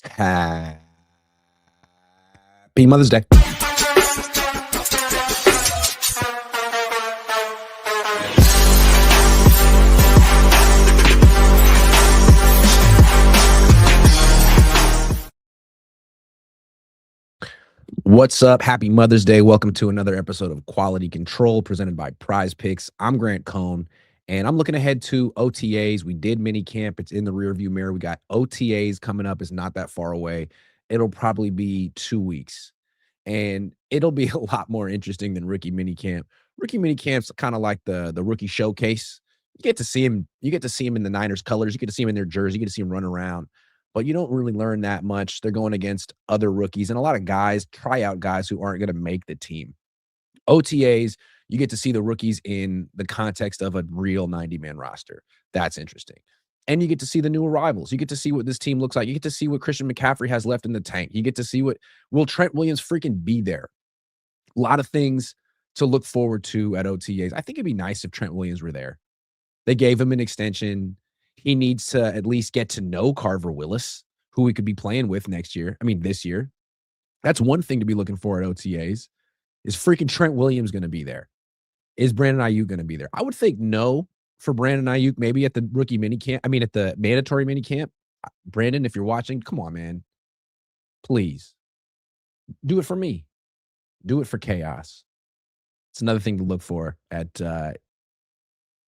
Happy Mother's Day. What's up? Happy Mother's Day. Welcome to another episode of Quality Control presented by PrizePicks. I'm Grant Cohn, and I'm looking ahead to OTAs. We did mini camp. It's in the rearview mirror. We got OTAs coming up. It's not that far away. It'll probably be 2 weeks, and it'll be a lot more interesting than rookie mini camp. Rookie mini camp's kind of like the rookie showcase. You get to see him. You get to see him in the Niners colors. You get to see him in their jersey. You get to see him run around, but you don't really learn that much. They're going against other rookies and a lot of guys, tryout guys who aren't going to make the team. OTAs, you get to see the rookies in the context of a real 90-man roster. That's interesting. And you get to see the new arrivals. You get to see what this team looks like. You get to see what Christian McCaffrey has left in the tank. You get to see what will Trent Williams freaking be there. A lot of things to look forward to at OTAs. I think it'd be nice if Trent Williams were there. They gave him an extension. He needs to at least get to know Carver Willis, who we could be playing with this year. That's one thing to be looking for at OTAs. Is freaking Trent Williams going to be there? Is Brandon Ayuk going to be there? I would think no for Brandon Ayuk, maybe at the rookie mini camp. At the mandatory mini camp. Brandon, if you're watching, come on, man. Please. Do it for me. Do it for chaos. It's another thing to look for at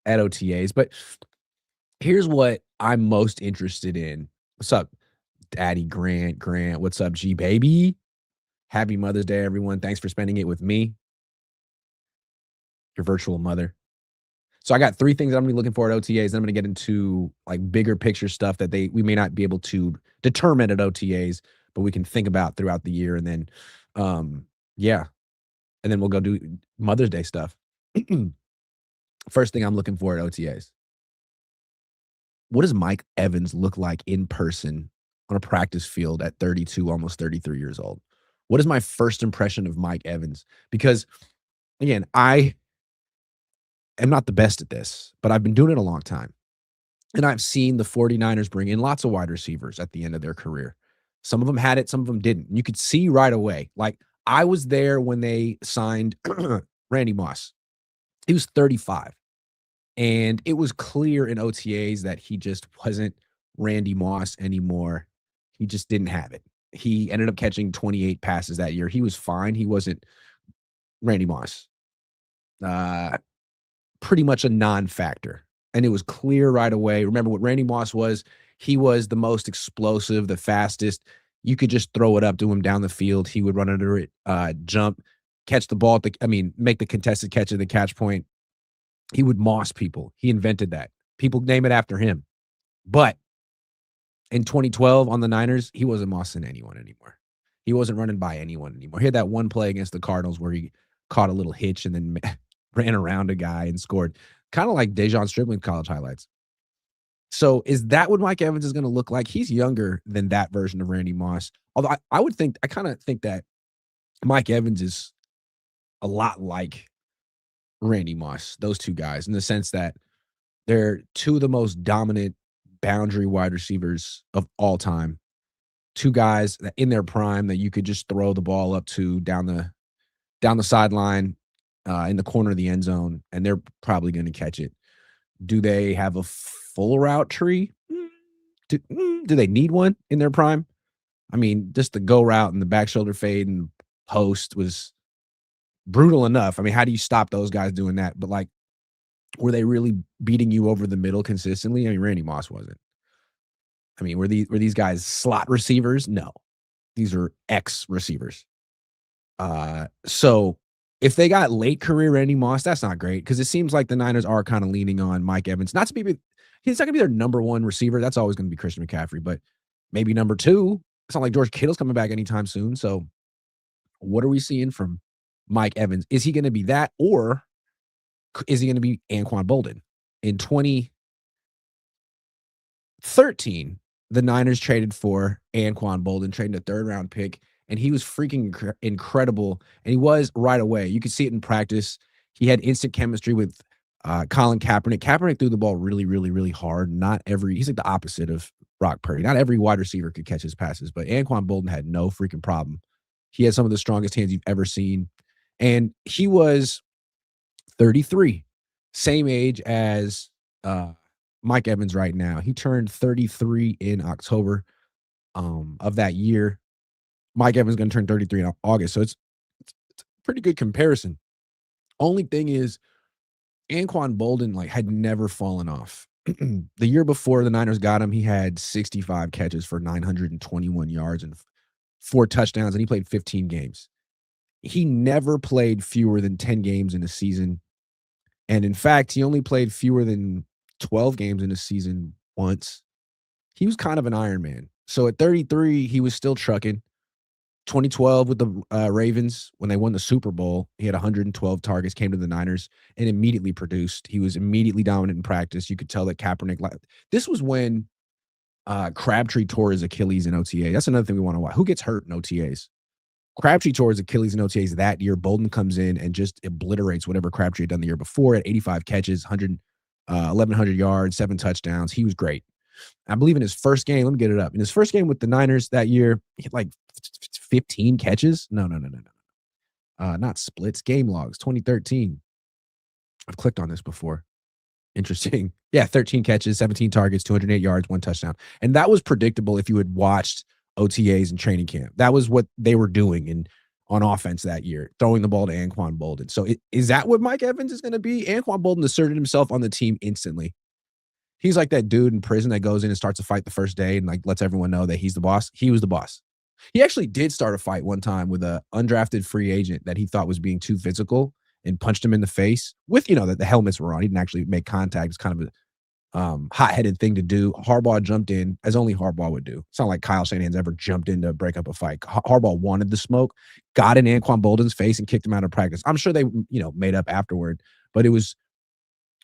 OTAs. But here's what I'm most interested in. What's up, Daddy Grant? What's up, G baby? Happy Mother's Day, everyone. Thanks for spending it with me, your virtual mother. So I got 3 things that I'm going to be looking for at OTAs. Then I'm going to get into like bigger picture stuff that we may not be able to determine at OTAs, but we can think about throughout the year. And then, and then we'll go do Mother's Day stuff. First thing I'm looking for at OTAs. What does Mike Evans look like in person on a practice field at 32, almost 33 years old? What is my first impression of Mike Evans? Because, again, I am not the best at this, but I've been doing it a long time. And I've seen the 49ers bring in lots of wide receivers at the end of their career. Some of them had it, some of them didn't. You could see right away. Like, I was there when they signed Randy Moss. He was 35. And it was clear in OTAs that he just wasn't Randy Moss anymore. He just didn't have it. He ended up catching 28 passes that year. He was fine. He wasn't Randy Moss. Pretty much a non-factor. And it was clear right away. Remember what Randy Moss was? He was the most explosive, the fastest. You could just throw it up to him down the field. He would run under it, jump, catch the ball, make the contested catch at the catch point. He would moss people. He invented that. People name it after him. But in 2012 on the Niners, he wasn't mossing anyone anymore. He wasn't running by anyone anymore. He had that one play against the Cardinals where he caught a little hitch and then ran around a guy and scored. Kind of like Dejon Strickland college highlights. So is that what Mike Evans is going to look like? He's younger than that version of Randy Moss. Although I kind of think that Mike Evans is a lot like Randy Moss, those two guys, in the sense that they're two of the most dominant boundary wide receivers of all time. Two guys that in their prime that you could just throw the ball up to down the sideline in the corner of the end zone, and they're probably going to catch it. Do they have a full route tree? Do they need one in their prime? Just the go route and the back shoulder fade and post was brutal enough. How do you stop those guys doing that? But like, were they really beating you over the middle consistently? Randy Moss wasn't. Were these guys slot receivers? No. These are X receivers. So if they got late career Randy Moss, that's not great because it seems like the Niners are kind of leaning on Mike Evans. He's not going to be their number 1 receiver. That's always going to be Christian McCaffrey, but maybe number 2. It's not like George Kittle's coming back anytime soon. So what are we seeing from Mike Evans? Is he going to be that, or is he going to be Anquan Boldin? In 2013, the Niners traded for Anquan Boldin, traded a 3rd-round pick, and he was freaking incredible, and he was right away. You could see it in practice. He had instant chemistry with Colin Kaepernick. Kaepernick threw the ball really, really, really hard. He's like the opposite of Brock Purdy. Not every wide receiver could catch his passes, but Anquan Boldin had no freaking problem. He had some of the strongest hands you've ever seen. And he was 33, same age as Mike Evans right now. He turned 33 in October of that year. Mike Evans is going to turn 33 in August. So it's a pretty good comparison. Only thing is, Anquan Boldin had never fallen off. The year before the Niners got him, he had 65 catches for 921 yards and 4 touchdowns, and he played 15 games. He never played fewer than 10 games in a season. And in fact, he only played fewer than 12 games in a season once. He was kind of an Iron Man. So at 33, he was still trucking. 2012 with the Ravens, when they won the Super Bowl, he had 112 targets, came to the Niners, and immediately produced. He was immediately dominant in practice. You could tell that Kaepernick – this was when Crabtree tore his Achilles in OTA. That's another thing we want to watch. Who gets hurt in OTAs? Crabtree tore his Achilles in OTAs that year. Bolden comes in and just obliterates whatever Crabtree had done the year before at 85 catches, 1,100 yards, 7 touchdowns. He was great. I believe in his first game, let me get it up. In his first game with the Niners that year, he had 15 catches. No. Not splits, game logs, 2013. I've clicked on this before. Interesting. Yeah, 13 catches, 17 targets, 208 yards, 1 touchdown. And that was predictable if you had watched OTAs and training camp. That was what they were doing on offense that year, throwing the ball to Anquan Boldin. So is that what Mike Evans is going to be? Anquan Boldin asserted himself on the team instantly. He's like that dude in prison that goes in and starts a fight the first day and lets everyone know that he's the boss. He was the boss. He actually did start a fight one time with a undrafted free agent that he thought was being too physical and punched him in the face with, that the helmets were on. He didn't actually make contact. It's kind of a hot-headed thing to do. Harbaugh jumped in, as only Harbaugh would do. It's not like Kyle Shanahan's ever jumped in to break up a fight. Harbaugh wanted the smoke, got in Anquan Boldin's face and kicked him out of practice. I'm sure they, made up afterward, but it was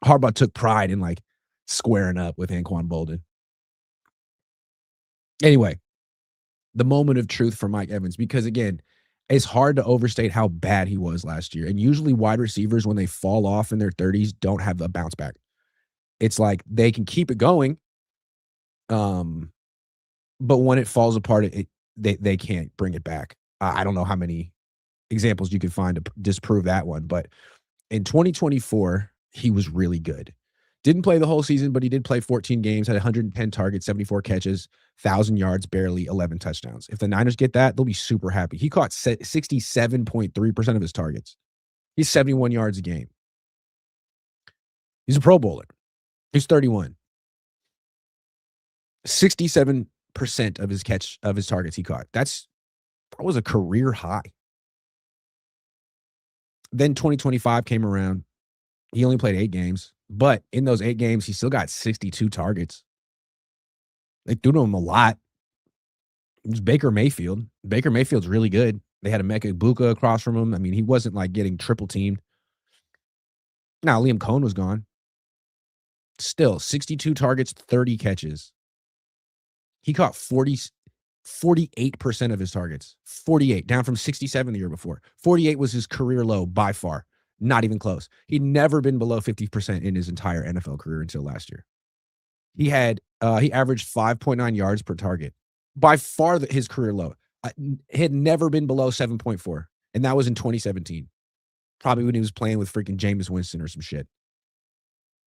Harbaugh took pride in squaring up with Anquan Boldin. Anyway, the moment of truth for Mike Evans, because again, it's hard to overstate how bad he was last year. And usually wide receivers, when they fall off in their 30s, don't have a bounce back. It's like they can keep it going. But when it falls apart, they can't bring it back. I don't know how many examples you could find to disprove that one. But in 2024, he was really good. Didn't play the whole season, but he did play 14 games, had 110 targets, 74 catches, 1,000 yards, barely 11 touchdowns. If the Niners get that, they'll be super happy. He caught 67.3% of his targets. He's 71 yards a game. He's a Pro Bowler. He's 31. 67% of his targets he caught. That was a career high. Then 2025 came around. He only played 8 games. But in those 8 games, he still got 62 targets. They threw to him a lot. It was Baker Mayfield. Baker Mayfield's really good. They had Emeka Egbuka across from him. I mean, he wasn't getting triple teamed. Now, Liam Cohn was gone. Still, 62 targets, 30 catches. He caught 48% of his targets. 48, down from 67 the year before. 48 was his career low by far. Not even close. He'd never been below 50% in his entire NFL career until last year. He averaged 5.9 yards per target. By far his career low. He had never been below 7.4. And that was in 2017. Probably when he was playing with freaking Jameis Winston or some shit.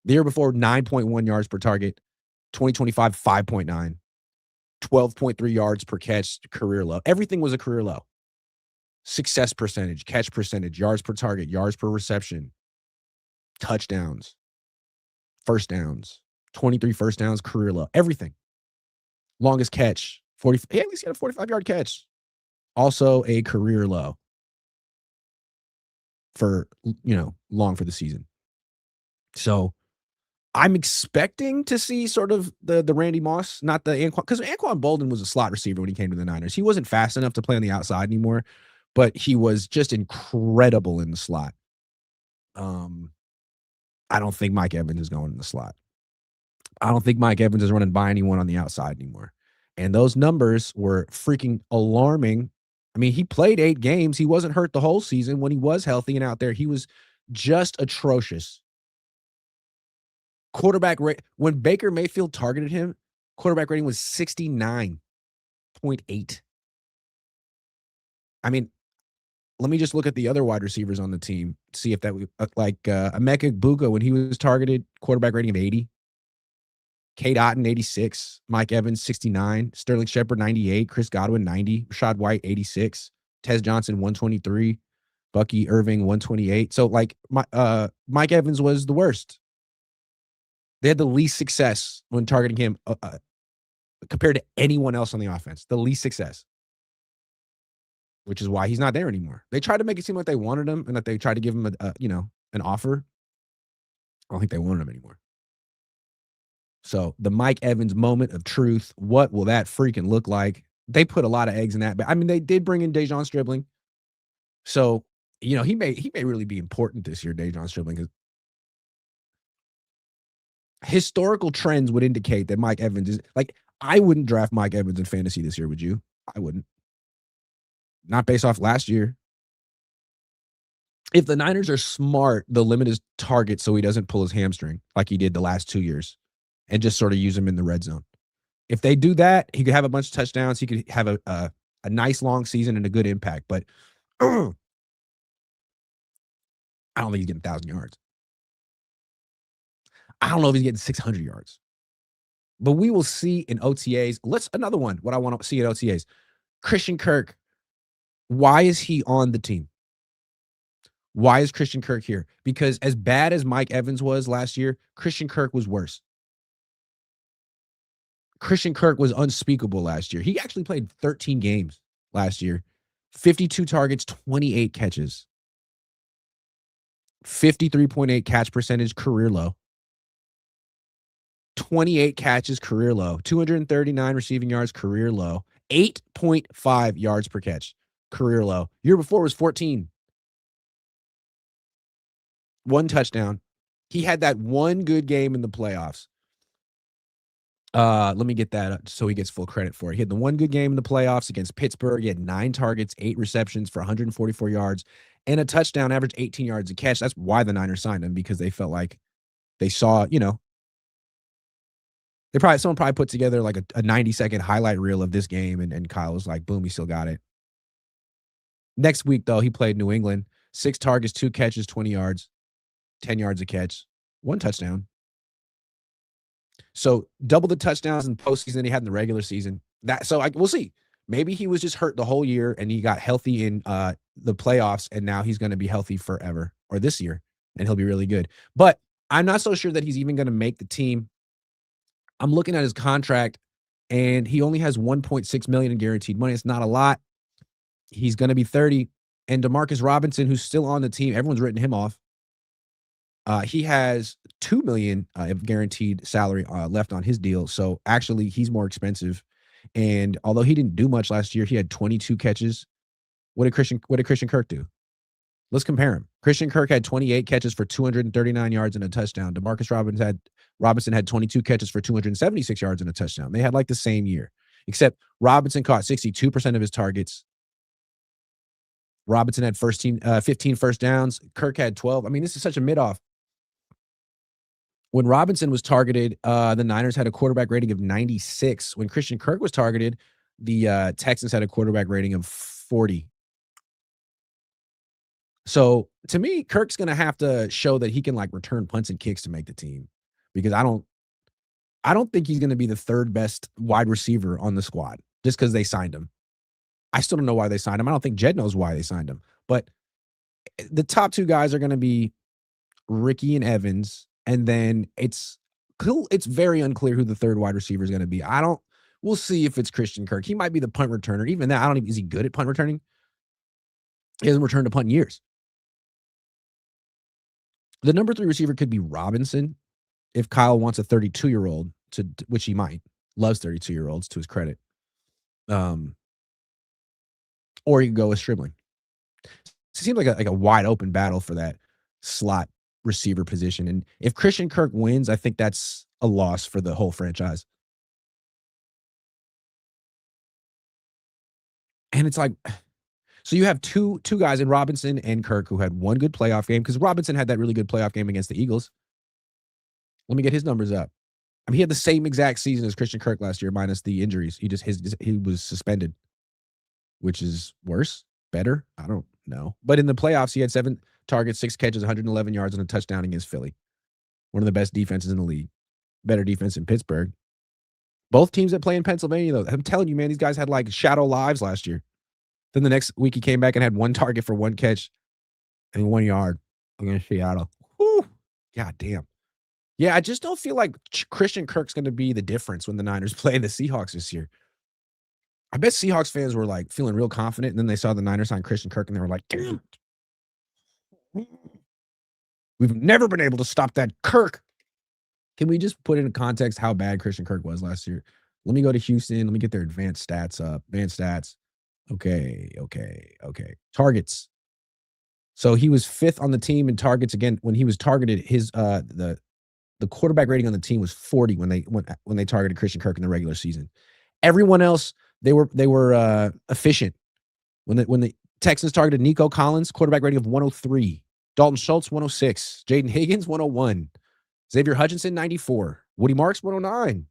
The year before, 9.1 yards per target. 2025, 5.9. 12.3 yards per catch, career low. Everything was a career low. Success percentage, catch percentage, yards per target, yards per reception, touchdowns, first downs, 23 first downs, career low, everything. Longest catch, 40. Hey, at least he had a 45-yard catch. Also a career low for, long for the season. So I'm expecting to see sort of the Randy Moss, not the Anquan, because Anquan Boldin was a slot receiver when he came to the Niners. He wasn't fast enough to play on the outside anymore, but he was just incredible in the slot. I don't think Mike Evans is going in the slot. I don't think Mike Evans is running by anyone on the outside anymore. And those numbers were freaking alarming. I mean, he played 8 games. He wasn't hurt the whole season. When he was healthy and out there, he was just atrocious. Quarterback rate, when Baker Mayfield targeted him, Quarterback rating was 69.8. I mean, let me just look at the other wide receivers on the team, see if that would Emeka Egbuka, when he was targeted, quarterback rating of 80. Cade Otton, 86. Mike Evans, 69. Sterling Shepard, 98. Chris Godwin, 90. Rashad White, 86. Tez Johnson, 123. Bucky Irving, 128. So, Mike Evans was the worst. They had the least success when targeting him compared to anyone else on the offense. The least success, which is why he's not there anymore. They tried to make it seem like they wanted him and that they tried to give him an offer. I don't think they wanted him anymore. So the Mike Evans moment of truth, what will that freaking look like? They put a lot of eggs in that. But I mean, they did bring in Dejon Stribling. So, he may really be important this year, Dejon Stribling, because historical trends would indicate that Mike Evans is I wouldn't draft Mike Evans in fantasy this year, would you? I wouldn't. Not based off last year. If the Niners are smart, they'll limit his target so he doesn't pull his hamstring like he did the last 2 years and just sort of use him in the red zone. If they do that, he could have a bunch of touchdowns. He could have a nice long season and a good impact. But I don't think he's getting 1,000 yards. I don't know if he's getting 600 yards. But we will see in OTAs. Another one, what I want to see at OTAs. Christian Kirk, why is he on the team? Why is Christian Kirk here? Because as bad as Mike Evans was last year, Christian Kirk was worse. Christian Kirk was unspeakable last year. He actually played 13 games last year. 52 targets, 28 catches. 53.8 catch percentage, career low. 28 catches, career low. 239 receiving yards, career low. 8.5 yards per catch, career low. Year before was 14. 1 touchdown. He had that one good game in the playoffs. Let me get that up so he gets full credit for it. He had the one good game in the playoffs against Pittsburgh. He had 9 targets, 8 receptions for 144 yards, and a touchdown, average 18 yards a catch. That's why the Niners signed him, because they felt like they saw, someone probably put together like a 90-second highlight reel of this game, and Kyle was like, boom, he still got it. Next week, though, he played New England. 6 targets, 2 catches, 20 yards, 10 yards a catch, 1 touchdown. So double the touchdowns in postseason than he had in the regular season. We'll see. Maybe he was just hurt the whole year and he got healthy in the playoffs, and now he's going to be healthy forever, or this year, and he'll be really good. But I'm not so sure that he's even going to make the team. I'm looking at his contract, and he only has $1.6 million in guaranteed money. It's not a lot. He's going to be 30. And Demarcus Robinson, who's still on the team, everyone's written him off. He has $2 million of guaranteed salary left on his deal. So actually, he's more expensive. And although he didn't do much last year, he had 22 catches. What did Christian Kirk do? Let's compare him. Christian Kirk had 28 catches for 239 yards and a touchdown. Demarcus Robinson had 22 catches for 276 yards and a touchdown. They had the same year, except Robinson caught 62% of his targets. Robinson had 15 first downs. Kirk had 12. I mean, this is such a mid-off. When Robinson was targeted, the Niners had a quarterback rating of 96. When Christian Kirk was targeted, the Texans had a quarterback rating of 40. So to me, Kirk's going to have to show that he can return punts and kicks to make the team, because I don't think he's going to be the 3rd best wide receiver on the squad just because they signed him. I still don't know why they signed him. I don't think Jed knows why they signed him. But the top 2 guys are going to be Ricky and Evans, and then it's very unclear who the 3rd wide receiver is going to be. We'll see if it's Christian Kirk. He might be the punt returner. Even that, is he good at punt returning? He hasn't returned a punt in years. The number 3 receiver could be Robinson if Kyle wants a 32-year-old, which he might. Loves 32-year-olds, to his credit. Or you can go with Stribling. It seems like a wide open battle for that slot receiver position. And if Christian Kirk wins, I think that's a loss for the whole franchise. And it's so you have two guys in Robinson and Kirk who had one good playoff game, because Robinson had that really good playoff game against the Eagles. Let me get his numbers up. I mean, he had the same exact season as Christian Kirk last year, minus the injuries. He was suspended, which is worse, better. I don't know. But in the playoffs, he had 7 targets, 6 catches, 111 yards, and a touchdown against Philly. One of the best defenses in the league. Better defense in Pittsburgh. Both teams that play in Pennsylvania, though, I'm telling you, man, these guys had like shadow lives last year. Then the next week he came back and had 1 target for 1 catch and 1 yard against Seattle. Whew. God damn. Yeah, I just don't feel like Christian Kirk's going to be the difference when the Niners play the Seahawks this year. I bet Seahawks fans were like feeling real confident, and then they saw the Niners sign Christian Kirk, and they were like, damn, we've never been able to stop that Kirk. Can we just put into context how bad Christian Kirk was last year? Let me go to Houston. Let me get their advanced stats up. Advanced stats. Okay. Targets. So he was 5th on the team in targets. Again, when he was targeted, his the quarterback rating on the team was 40 when they targeted Christian Kirk in the regular season. Everyone else, they were efficient. When the Texans targeted Nico Collins, quarterback rating of 103. Dalton Schultz, 106. Jaden Higgins, 101. Xavier Hutchinson, 94. Woody Marks, 109.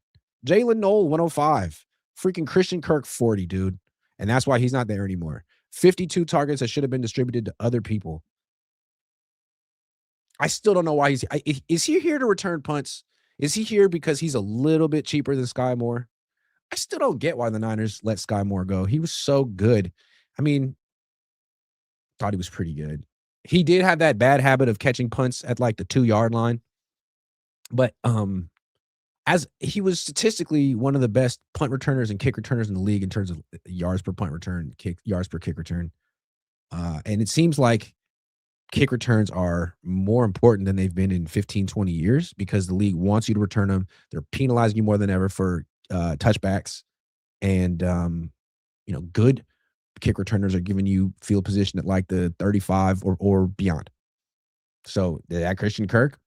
Jalen Knoll, 105. Freaking Christian Kirk, 40, dude. And that's why he's not there anymore. 52 targets that should have been distributed to other people. I still don't know why is he here to return punts? Is he here because he's a little bit cheaper than Sky Moore? I still don't get why the Niners let Sky Moore go. He was so good. I mean, thought he was pretty good. He did have that bad habit of catching punts at like the 2-yard line. But as he was statistically one of the best punt returners and kick returners in the league in terms of yards per punt return, yards per kick return. And it seems like kick returns are more important than they've been in 15, 20 years because the league wants you to return them. They're penalizing you more than ever for touchbacks. And, good kick returners are giving you field position at like the 35 or beyond. So that Christian Kirk,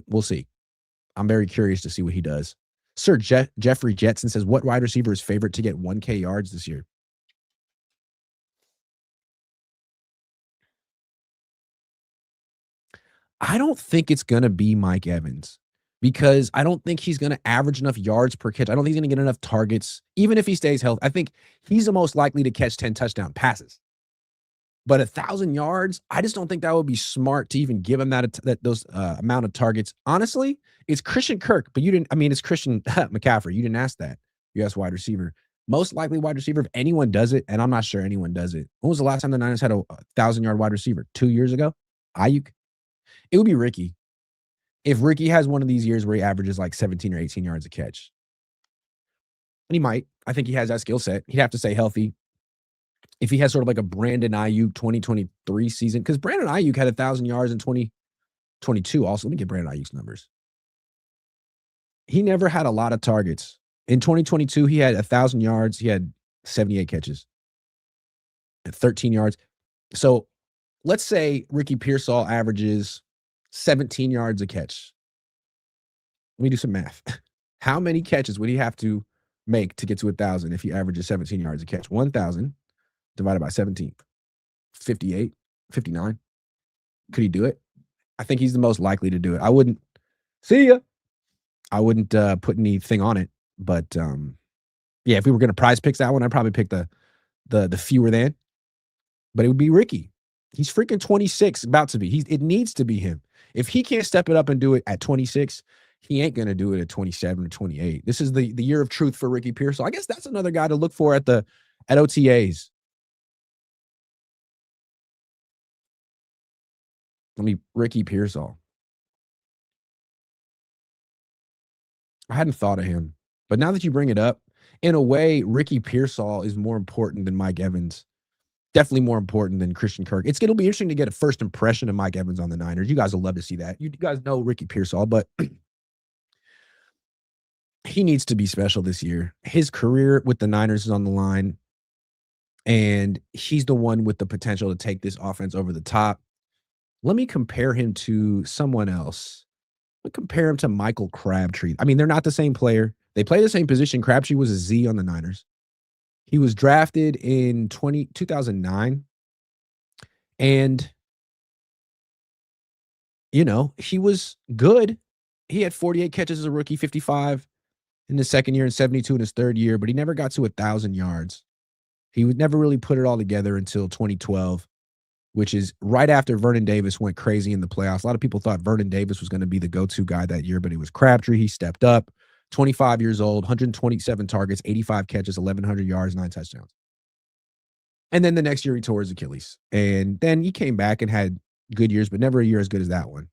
we'll see. I'm very curious to see what he does. Sir Jeffrey Jetson says, what wide receiver is favorite to get 1K yards this year? I don't think it's going to be Mike Evans because I don't think he's going to average enough yards per catch. I don't think he's going to get enough targets, even if he stays healthy. I think he's the most likely to catch 10 touchdown passes. But 1,000 yards, I just don't think that would be smart to even give him those amount of targets. Honestly, it's Christian Kirk, but it's Christian McCaffrey. You didn't ask that. You asked wide receiver. Most likely wide receiver, if anyone does it, and I'm not sure anyone does it. When was the last time the Niners had a 1,000-yard wide receiver? 2 years ago? Ayuk? It would be Ricky. If Ricky has one of these years where he averages like 17 or 18 yards a catch. And he might. I think he has that skill set. He'd have to stay healthy. If he has sort of like a Brandon Ayuk 2023 season, because Brandon Ayuk had 1,000 yards in 2022 also. Let me get Brandon Ayuk's numbers. He never had a lot of targets. In 2022, he had 1,000 yards. He had 78 catches at 13 yards. So let's say Ricky Pearsall averages 17 yards a catch. Let me do some math. How many catches would he have to make to get to 1,000 if he averages 17 yards a catch? 1,000 divided by 17. 58, 59. Could he do it? I think he's the most likely to do it. I wouldn't put anything on it, but if we were going to PrizePicks that one, I'd probably pick the fewer than. But it would be Ricky. He's freaking 26, about to be. It needs to be him. If he can't step it up and do it at 26, he ain't going to do it at 27 or 28. This is the year of truth for Ricky Pearsall. I guess that's another guy to look for at OTAs. Ricky Pearsall. I hadn't thought of him. But now that you bring it up, in a way, Ricky Pearsall is more important than Mike Evans. Definitely more important than Christian Kirk. It'll be interesting to get a first impression of Mike Evans on the Niners. You guys will love to see that. You guys know Ricky Pearsall, but he needs to be special this year. His career with the Niners is on the line, and he's the one with the potential to take this offense over the top. Let me compare him to someone else. Let me compare him to Michael Crabtree. I mean, they're not the same player. They play the same position. Crabtree was a Z on the Niners. He was drafted in 2009. And, he was good. He had 48 catches as a rookie, 55 in his second year and 72 in his third year, but he never got to 1,000 yards. He would never really put it all together until 2012, which is right after Vernon Davis went crazy in the playoffs. A lot of people thought Vernon Davis was going to be the go-to guy that year, but it was Crabtree. He stepped up, 25 years old, 127 targets, 85 catches, 1,100 yards, 9 touchdowns. And then the next year he tore his Achilles. And then he came back and had good years, but never a year as good as that one.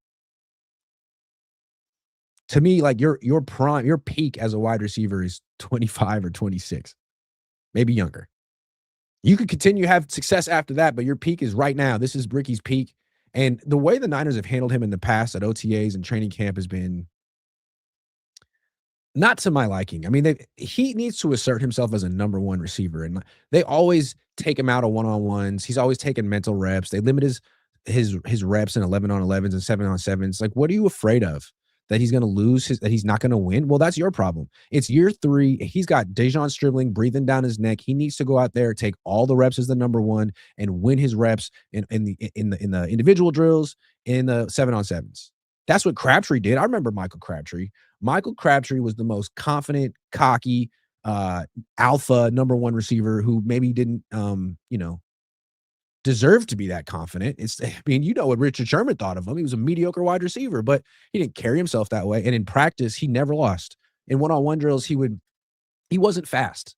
To me, like your prime, your peak as a wide receiver is 25 or 26, maybe younger. You could continue to have success after that, but your peak is right now. This is Ricky's peak. And the way the Niners have handled him in the past at OTAs and training camp has been not to my liking. I mean, he needs to assert himself as a number one receiver, and they always take him out of one-on-ones. He's always taking mental reps. They limit his reps in 11-on-11s and 7-on-7s. Like, what are you afraid of? That he's going to lose that he's not going to win? Well, that's your problem. It's year 3. He's got Dejon Stribling breathing down his neck. He needs to go out there, take all the reps as the number one, and win his reps in the individual drills, in the 7-on-7s. That's what Crabtree did. I remember Michael Crabtree. Michael Crabtree was the most confident, cocky, alpha number one receiver who maybe didn't, deserve to be that confident. What Richard Sherman thought of him. He was a mediocre wide receiver, but he didn't carry himself that way. And in practice, he never lost. In one-on-one drills, he wasn't fast.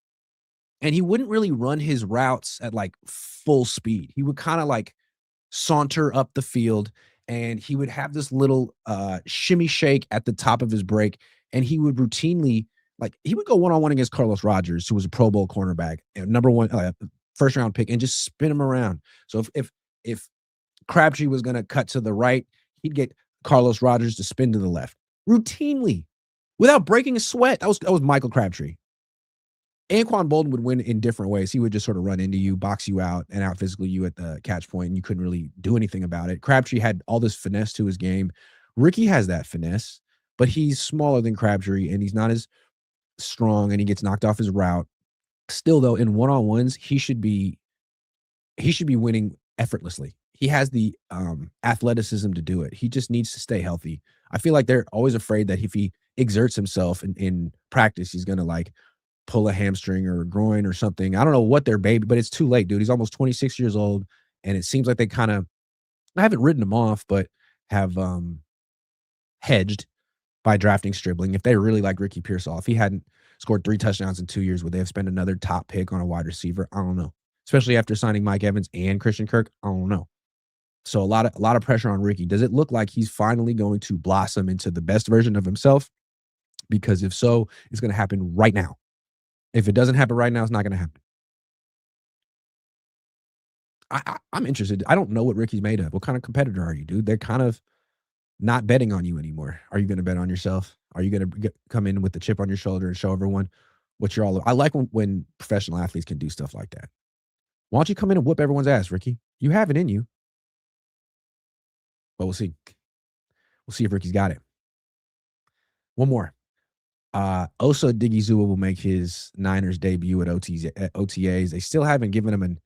And he wouldn't really run his routes at like full speed. He would kind of like saunter up the field, and he would have this little shimmy shake at the top of his break, and he would routinely, like, he would go one-on-one against Carlos Rogers, who was a Pro Bowl cornerback, number one first round pick, and just spin him around. So if Crabtree was going to cut to the right, he'd get Carlos Rogers to spin to the left routinely without breaking a sweat. That was Michael Crabtree. Anquan Bolden would win in different ways. He would just sort of run into you, box you out, and out physical you at the catch point, and you couldn't really do anything about it. Crabtree had all this finesse to his game. Ricky has that finesse, but he's smaller than Crabtree, and he's not as strong, and he gets knocked off his route. Still, though, in one-on-ones, he should be winning effortlessly. He has the athleticism to do it. He just needs to stay healthy. I feel like they're always afraid that if he exerts himself in practice, he's going to like pull a hamstring or a groin or something. I don't know what they're baby, but it's too late, dude. He's almost 26 years old, and it seems like they kind of, I haven't written him off, but have hedged by drafting Stribling. If they really like Ricky Pearsall, if he hadn't scored 3 touchdowns in 2 years, would they have spent another top pick on a wide receiver? I don't know. Especially after signing Mike Evans and Christian Kirk, I don't know. So a lot of pressure on Ricky. Does it look like he's finally going to blossom into the best version of himself? Because if so, it's going to happen right now. If it doesn't happen right now, it's not going to happen. I'm interested. I don't know what Ricky's made of. What kind of competitor are you, dude? They're kind of not betting on you anymore. Are you going to bet on yourself? Are you going to come in with the chip on your shoulder and show everyone what you're all about? I like when professional athletes can do stuff like that. Why don't you come in and whoop everyone's ass, Ricky? You have it in you. But we'll see. We'll see if Ricky's got it. One more. Osa Odighizuwa will make his Niners debut at OTAs. They still haven't given him an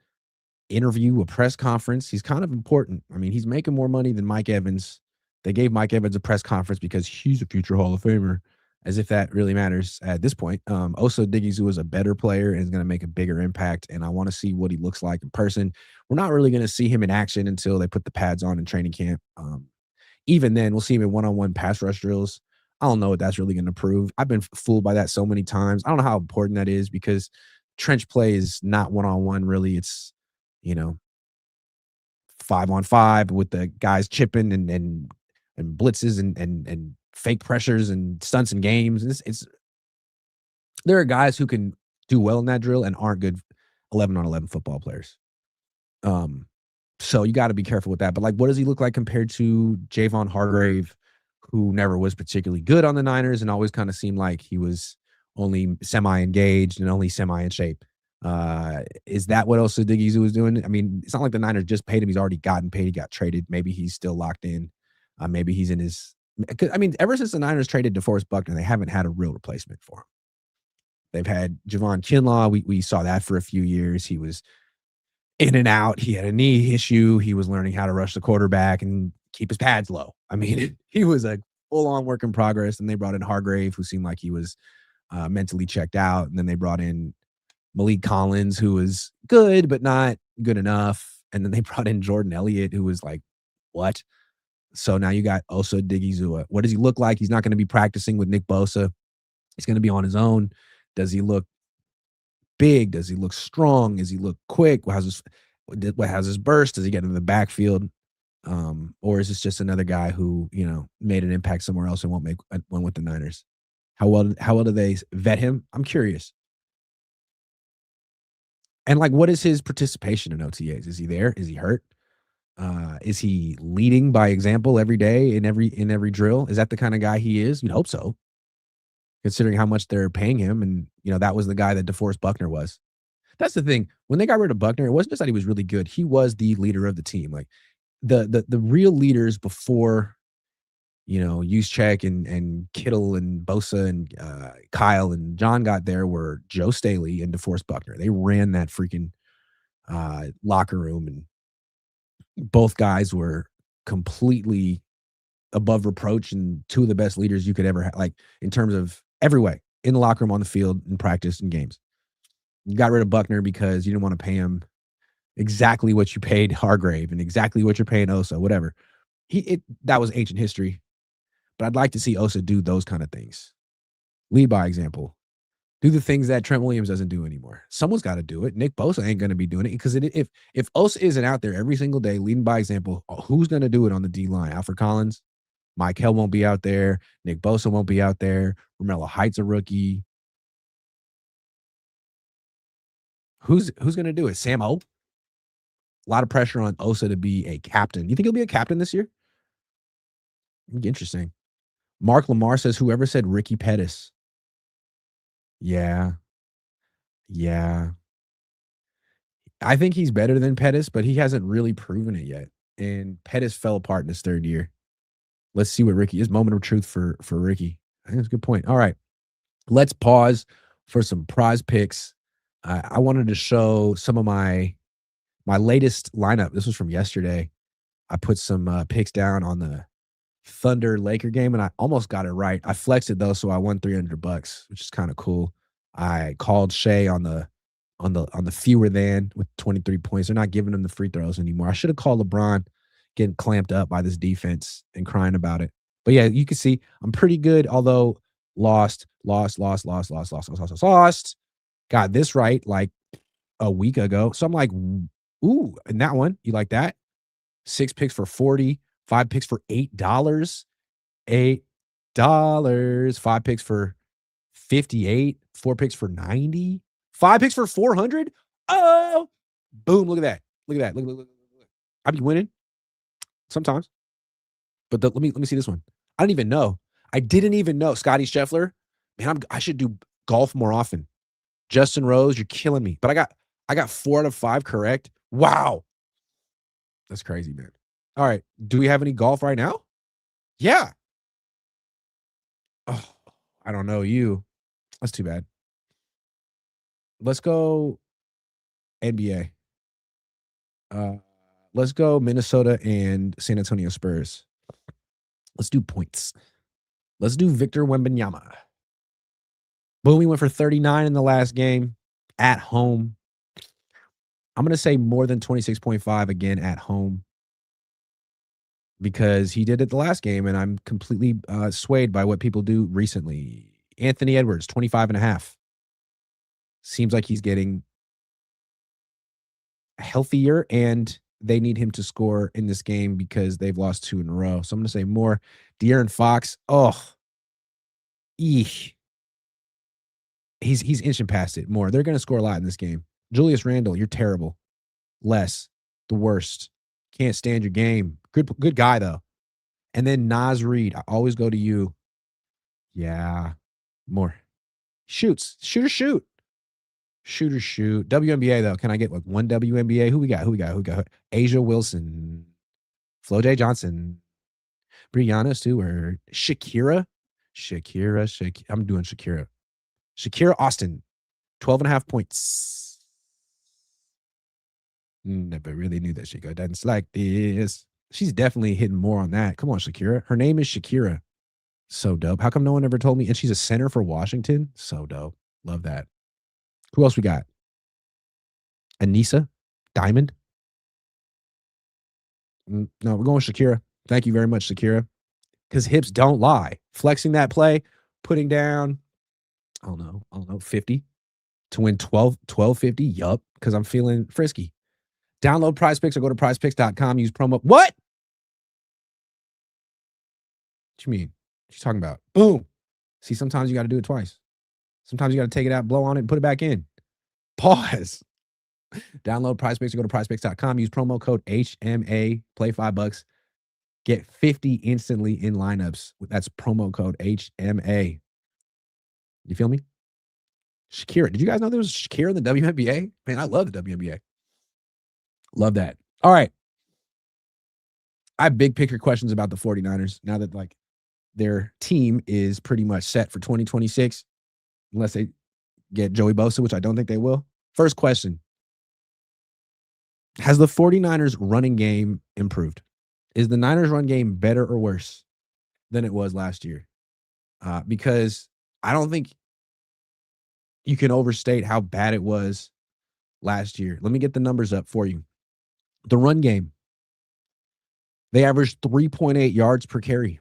interview, a press conference. He's kind of important. I mean, he's making more money than Mike Evans. They gave Mike Evans a press conference because he's a future Hall of Famer, as if that really matters at this point. Osa Odighizuwa is a better player and is going to make a bigger impact, and I want to see what he looks like in person. We're not really going to see him in action until they put the pads on in training camp. Even then, we'll see him in one-on-one pass rush drills. I don't know what that's really going to prove. I've been fooled by that so many times. I don't know how important that is because trench play is not one-on-one really. It's, 5-on-5 with the guys chipping and blitzes and fake pressures and stunts and games. There are guys who can do well in that drill and aren't good 11-on-11 football players. So you got to be careful with that. But like, what does he look like compared to Javon Hargrave, who never was particularly good on the Niners and always kind of seemed like he was only semi-engaged and only semi in shape? Is that what Osa Odighizuwa was doing? I mean, it's not like the Niners just paid him. He's already gotten paid. He got traded. Maybe he's still locked in. Maybe he's in his – I mean, ever since the Niners traded DeForest Buckner, they haven't had a real replacement for him. They've had Javon Kinlaw. We saw that for a few years. He was in and out. He had a knee issue. He was learning how to rush the quarterback and keep his pads low. I mean, he was a full-on work in progress, and they brought in Hargrave, who seemed like he was mentally checked out. And then they brought in Malik Collins, who was good, but not good enough. And then they brought in Jordan Elliott, who was like, what? So now you got Osa Odighizuwa. What does he look like? He's not going to be practicing with Nick Bosa. He's going to be on his own. Does he look big? Does he look strong? Does he look quick? What has his burst? Does he get in the backfield? Or is this just another guy who, made an impact somewhere else and won't make one with the Niners? How well do they vet him? I'm curious. And like, what is his participation in OTAs? Is he there? Is he hurt? Is he leading by example every day in every drill? Is that the kind of guy he is? You'd hope so, considering how much they're paying him. And that was the guy that DeForest Buckner was. That's the thing. When they got rid of Buckner, it wasn't just that he was really good. He was the leader of the team. Like the real leaders before, Juszczyk and Kittle and Bosa and Kyle and John got there were Joe Staley and DeForest Buckner. They ran that freaking locker room, and both guys were completely above reproach and two of the best leaders you could ever have, like in terms of every way, in the locker room, on the field, in practice, and games. You got rid of Buckner because you didn't want to pay him exactly what you paid Hargrave and exactly what you're paying Osa, whatever. That was ancient history. But I'd like to see Osa do those kind of things. Lead by example. Do the things that Trent Williams doesn't do anymore. Someone's got to do it. Nick Bosa ain't going to be doing it because if Osa isn't out there every single day leading by example, who's going to do it on the D line? Alfred Collins? Mike Hill won't be out there. Nick Bosa won't be out there. Romello Height's a rookie. Who's going to do it? Sam O? A lot of pressure on Osa to be a captain. You think he'll be a captain this year? Interesting. Mark Lamar says, whoever said Ricky Pettis. Yeah. I think he's better than Pettis, but he hasn't really proven it yet. And Pettis fell apart in his third year. Let's see what Ricky is. Moment of truth for Ricky. I think that's a good point. All right. Let's pause for some prize picks. I wanted to show some of my latest lineup. This was from yesterday. I put some picks down on the Thunder Laker game, and I almost got it right. I flexed it though, so I won $300, which is kind of cool. I called Shea on the fewer than with 23 points. They're not giving him the free throws anymore. I should have called LeBron getting clamped up by this defense and crying about it. But yeah, you can see I'm pretty good, although lost. Got this right like a week ago. So I'm like, ooh, and that one, you like that? 6 picks for 40, 5 picks for $8. $8. 5 picks for 58, 4 picks for 90, 5 picks for 400. Oh, boom. Look at that. Look. I be winning sometimes. But let me see this one. I didn't even know. Scotty Scheffler. Man, I should do golf more often. Justin Rose, you're killing me. But I got 4 out of 5 correct. Wow. That's crazy, man. All right. Do we have any golf right now? Yeah. Oh, I don't know you. That's too bad. Let's go NBA. Let's go Minnesota and San Antonio Spurs. Let's do points. Let's do Victor Wembanyama. Boom, we went for 39 in the last game at home. I'm going to say more than 26.5 again at home because he did it the last game, and I'm completely swayed by what people do recently. Anthony Edwards, 25.5. Seems like he's getting healthier, and they need him to score in this game because they've lost 2 in a row. So I'm going to say more. De'Aaron Fox, eesh. He's inching past it more. They're going to score a lot in this game. Julius Randle, you're terrible. Less, the worst. Can't stand your game. Good guy, though. And then Naz Reid, I always go to you. Yeah, more. Shooter, shoot. WNBA, though. Can I get like one WNBA? Who we got? Asia Wilson. Flo J. Johnson. Brianna Stewart. Shakira. I'm doing Shakira. Shakira Austin. 12.5 points. Never really knew that she could dance like this. She's definitely hitting more on that. Come on, Shakira. Her name is Shakira. So dope. How come no one ever told me? And she's a center for Washington? So dope. Love that. Who else we got? Anissa Diamond? No, we're going with Shakira. Thank you very much, Shakira. Because hips don't lie. Flexing that play, putting down, I don't know, 50 to win 1250. Yup. Because I'm feeling frisky. Download PrizePicks or go to prizepicks.com. Use promo. What? What you mean? What you talking about? Boom. See, sometimes you got to do it twice. Sometimes you got to take it out, blow on it, and put it back in. Pause. Download PrizePicks or go to prizepicks.com. Use promo code HMA. Play $5. Get 50 instantly in lineups. That's promo code HMA. You feel me? Shakira. Did you guys know there was Shakira in the WNBA? Man, I love the WNBA. Love that. All right. I have big picture questions about the 49ers now that like their team is pretty much set for 2026, unless they get Joey Bosa, which I don't think they will. First question. Has the 49ers running game improved? Is the Niners run game better or worse than it was last year? Because I don't think you can overstate how bad it was last year. Let me get the numbers up for you. The run game, they averaged 3.8 yards per carry.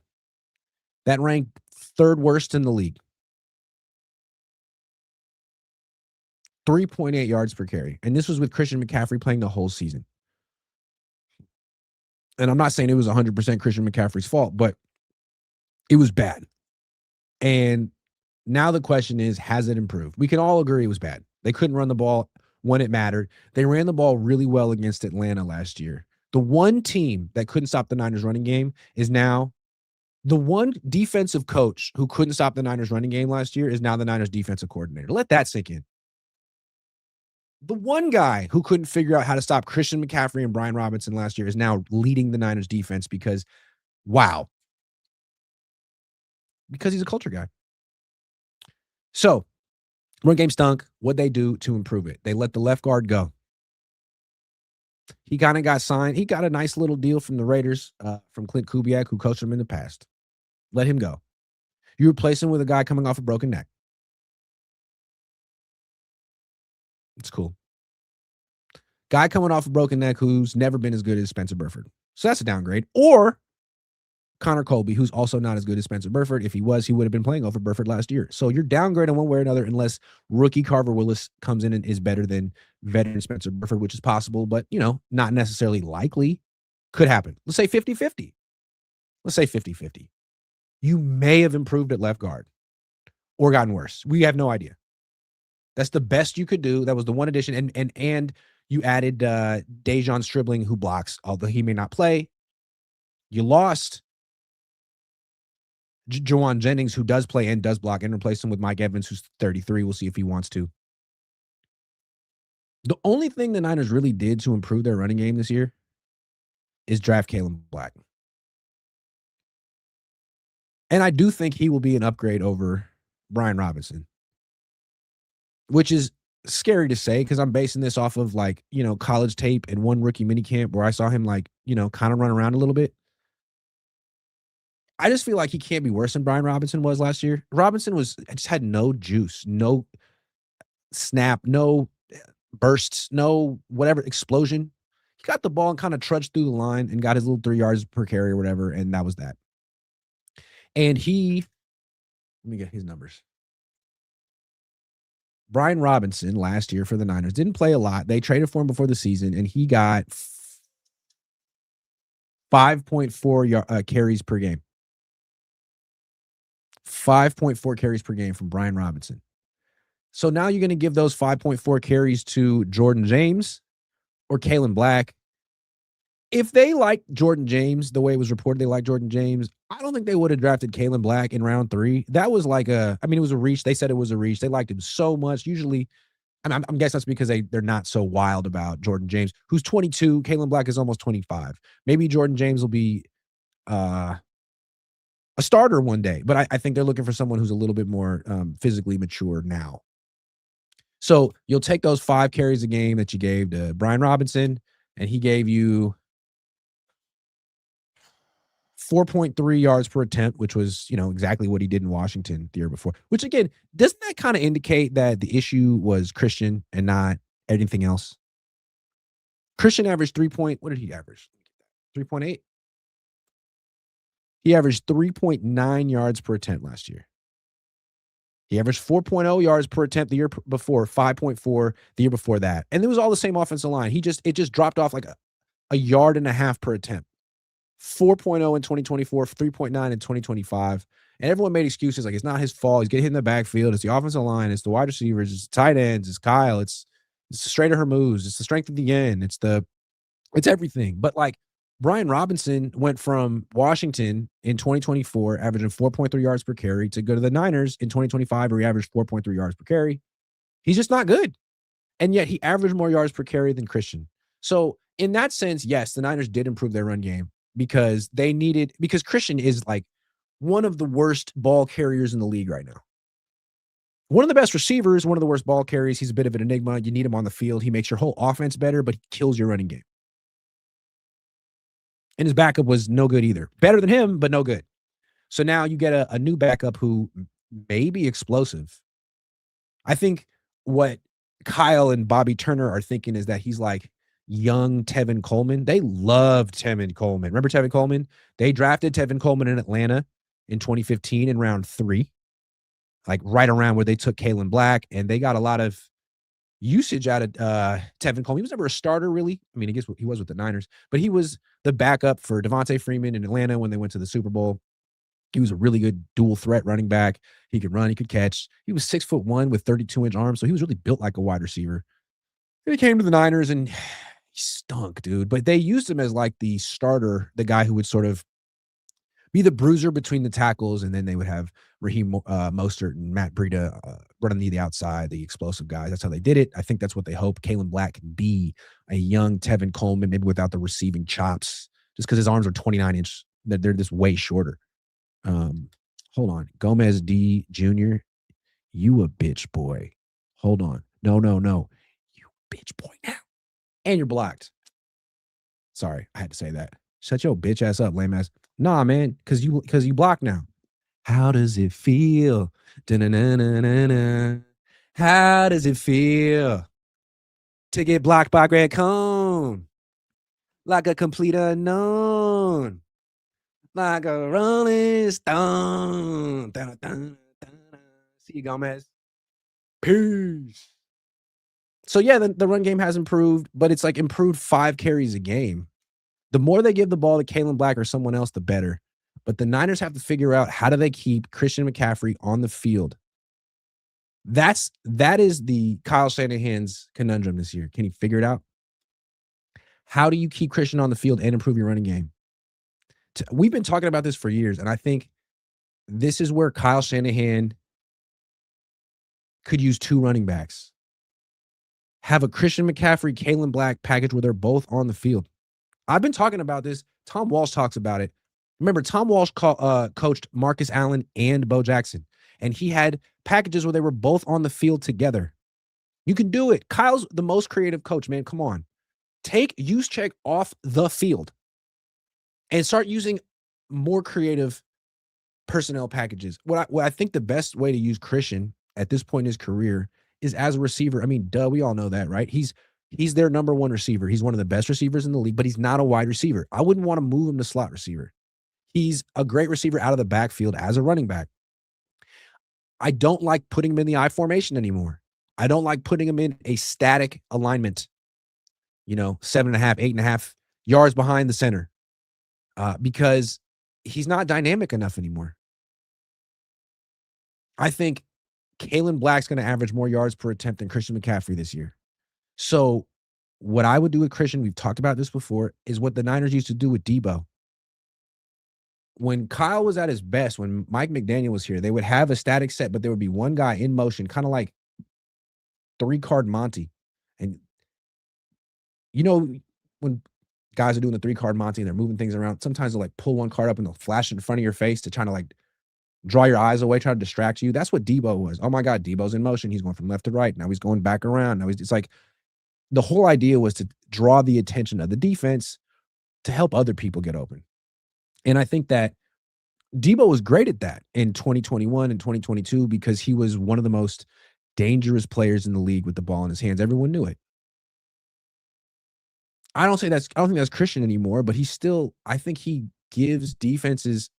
That ranked third worst in the league. 3.8 yards per carry. And this was with Christian McCaffrey playing the whole season. And I'm not saying it was 100% Christian McCaffrey's fault, but it was bad. And now the question is, has it improved? We can all agree it was bad. They couldn't run the ball when it mattered. They ran the ball really well against Atlanta last year. The one team that couldn't stop the Niners running game is now the one defensive coach who couldn't stop the Niners running game last year is now the Niners defensive coordinator. Let that sink in. The one guy who couldn't figure out how to stop Christian McCaffrey and Brian Robinson last year is now leading the Niners defense because, wow. Because he's a culture guy. So, run game stunk. What'd they do to improve it? They let the left guard go. He kind of got signed. He got a nice little deal from the Raiders, from Clint Kubiak, who coached him in the past. Let him go. You replace him with a guy coming off a broken neck. It's cool. Guy coming off a broken neck who's never been as good as Spencer Burford. So that's a downgrade. Or Connor Colby, who's also not as good as Spencer Burford. If he was, he would have been playing over Burford last year. So you're downgrading one way or another unless rookie Carver Willis comes in and is better than veteran Spencer Burford, which is possible, but, not necessarily likely. Could happen. Let's say 50-50. Let's say 50-50. You may have improved at left guard or gotten worse. We have no idea. That's the best you could do. That was the one addition. And you added Dejon Stribling, who blocks, although he may not play. You lost Jawan Jennings, who does play and does block, and replaced him with Mike Evans, who's 33. We'll see if he wants to. The only thing the Niners really did to improve their running game this year is draft Kalen Black. And I do think he will be an upgrade over Brian Robinson, which is scary to say because I'm basing this off of college tape and one rookie minicamp where I saw him kind of run around a little bit. I just feel like he can't be worse than Brian Robinson was last year. Robinson just had no juice, no snap, no bursts, no whatever explosion. He got the ball and kind of trudged through the line and got his little 3 yards per carry or whatever, and that was that. And let me get his numbers. Brian Robinson last year for the Niners didn't play a lot. They traded for him before the season, and he got 5.4 carries per game. 5.4 carries per game from Brian Robinson. So now you're going to give those 5.4 carries to Jordan James or Kalen Black. If they liked Jordan James, the way it was reported they liked Jordan James, I don't think they would have drafted Kalen Black in round 3. That was it was a reach. They said it was a reach. They liked him so much. Usually, I'm guessing that's because they're not so wild about Jordan James, who's 22. Kalen Black is almost 25. Maybe Jordan James will be a starter one day, but I think they're looking for someone who's a little bit more physically mature now. So you'll take those 5 carries a game that you gave to Brian Robinson, and he gave you 4.3 yards per attempt, which was, exactly what he did in Washington the year before. Which again, doesn't that kind of indicate that the issue was Christian and not anything else? Christian averaged what did he average? 3.8? He averaged 3.9 yards per attempt last year. He averaged 4.0 yards per attempt the year before, 5.4 the year before that. And it was all the same offensive line. It just dropped off like a yard and a half per attempt. 4.0 in 2024, 3.9 in 2025. And everyone made excuses like it's not his fault. He's getting hit in the backfield. It's the offensive line. It's the wide receivers. It's the tight ends. It's Kyle. It's straight of her moves. It's the strength of the end. It's everything. But like Brian Robinson went from Washington in 2024, averaging 4.3 yards per carry, to go to the Niners in 2025, where he averaged 4.3 yards per carry. He's just not good. And yet he averaged more yards per carry than Christian. So in that sense, yes, the Niners did improve their run game because Christian is like one of the worst ball carriers in the league right now. One of the best receivers, one of the worst ball carriers. He's a bit of an enigma. You need him on the field. He makes your whole offense better, but he kills your running game. And his backup was no good either. Better than him, but no good. So now you get a new backup who may be explosive. I think what Kyle and Bobby Turner are thinking is that he's like young Tevin Coleman. They loved Tevin Coleman. Remember Tevin Coleman? They drafted Tevin Coleman in Atlanta in 2015 in round 3, like right around where they took Kalen Black, and they got a lot of usage out of Tevin Coleman. He was never a starter, really. I mean, I guess he was with the Niners, but he was the backup for Devontae Freeman in Atlanta when they went to the Super Bowl. He was a really good dual threat running back. He could run, he could catch. He was 6'1" with 32-inch arms, so he was really built like a wide receiver. Then he came to the Niners and he stunk, dude. But they used him as like the starter, the guy who would sort of be the bruiser between the tackles, and then they would have Raheem Mostert and Matt Breida running the outside, the explosive guys. That's how they did it. I think that's what they hope Kalen Black can be, a young Tevin Coleman, maybe without the receiving chops, just because his arms are 29-inch. They're just way shorter. Hold on. Gomez D. Jr., you a bitch boy. Hold on. No. You bitch boy now. And you're blocked. Sorry, I had to say that. Shut your bitch ass up, lame ass. Nah, man, because you block now. How does it feel? Da-na-na-na-na-na. How does it feel to get blocked by Greg Cohn? Like a complete unknown. Like a rolling stone. Dun, dun, dun. See you, Gomez. Peace. So, yeah, the run game has improved, but it's like improved 5 carries a game. The more they give the ball to Kalen Black or someone else, the better. But the Niners have to figure out how do they keep Christian McCaffrey on the field. That is the Kyle Shanahan's conundrum this year. Can he figure it out? How do you keep Christian on the field and improve your running game? We've been talking about this for years, and I think this is where Kyle Shanahan could use 2 running backs. Have a Christian McCaffrey, Kalen Black package where they're both on the field. I've been talking about this. Tom Walsh talks about it. Remember, Tom Walsh coached Marcus Allen and Bo Jackson, and he had packages where they were both on the field together. You can do it. Kyle's the most creative coach, man. Come on. Take Juszczyk off the field and start using more creative personnel packages. What I think the best way to use Christian at this point in his career is as a receiver. I mean, we all know that, right? He's their number 1 receiver. He's one of the best receivers in the league, but he's not a wide receiver. I wouldn't want to move him to slot receiver. He's a great receiver out of the backfield as a running back. I don't like putting him in the I formation anymore. I don't like putting him in a static alignment, 7.5, 8.5 yards behind the center, because he's not dynamic enough anymore. I think Kalen Black's going to average more yards per attempt than Christian McCaffrey this year. So what I would do with Christian, we've talked about this before, is what the Niners used to do with Debo. When Kyle was at his best, when Mike McDaniel was here, they would have a static set, but there would be one guy in motion, kind of like 3-card Monty. And when guys are doing the 3-card Monty and they're moving things around, sometimes they'll like pull one card up and they'll flash it in front of your face to try to like draw your eyes away, try to distract you. That's what Debo was. Oh my God, Debo's in motion. He's going from left to right. Now he's going back around. It's like the whole idea was to draw the attention of the defense to help other people get open. And I think that Debo was great at that in 2021 and 2022 because he was one of the most dangerous players in the league with the ball in his hands. Everyone knew it. I don't think that's Christian anymore, but he's still I think he gives defenses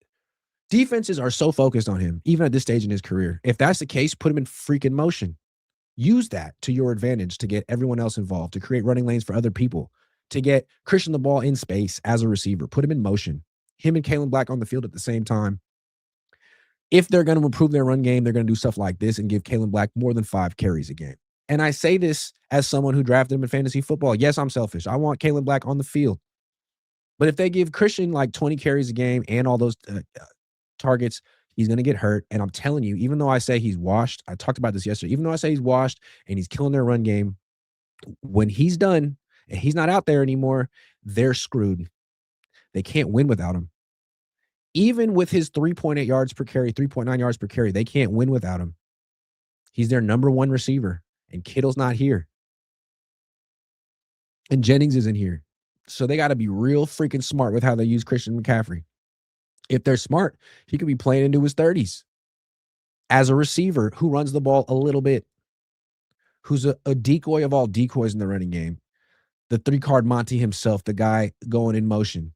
are so focused on him, even at this stage in his career. If that's the case, put him in freaking motion. Use that to your advantage to get everyone else involved, to create running lanes for other people, to get Christian the ball in space as a receiver. Put him in motion. Him and Kalen Black on the field at the same time. If they're going to improve their run game, they're going to do stuff like this and give Kalen Black more than 5 carries a game. And I say this as someone who drafted him in fantasy football. Yes, I'm selfish. I want Kalen Black on the field. But if they give Christian like 20 carries a game and all those targets, he's going to get hurt. And I'm telling you, even though I say he's washed, I talked about this yesterday, even though I say he's washed and he's killing their run game, when he's done and he's not out there anymore, they're screwed. They can't win without him. Even with his 3.8 yards per carry, 3.9 yards per carry, they can't win without him. He's their number one receiver, and Kittle's not here. And Jennings isn't here. So they got to be real freaking smart with how they use Christian McCaffrey. If they're smart, he could be playing into his 30s as a receiver who runs the ball a little bit, who's a decoy of all decoys in the running game. The 3-card Monty himself, the guy going in motion,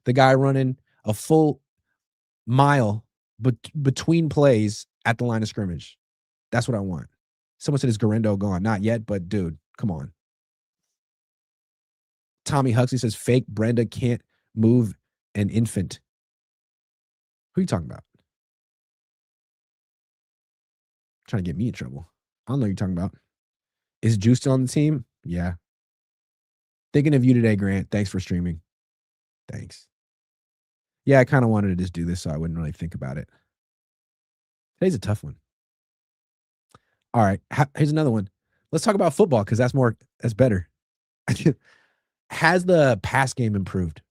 the guy running a full mile between plays at the line of scrimmage. That's what I want. Someone said, is Garendo gone? Not yet, but dude, come on. Tommy Huxley says, fake Brenda can't move an infant. Who are you talking about? Trying to get me in trouble. I don't know what you're talking about. Is Juice still on the team? Yeah. Thinking of you today, Grant. Thanks for streaming. Thanks. Yeah, I kind of wanted to just do this so I wouldn't really think about it. Today's a tough one. All right. Here's another one. Let's talk about football because that's better. Has the pass game improved?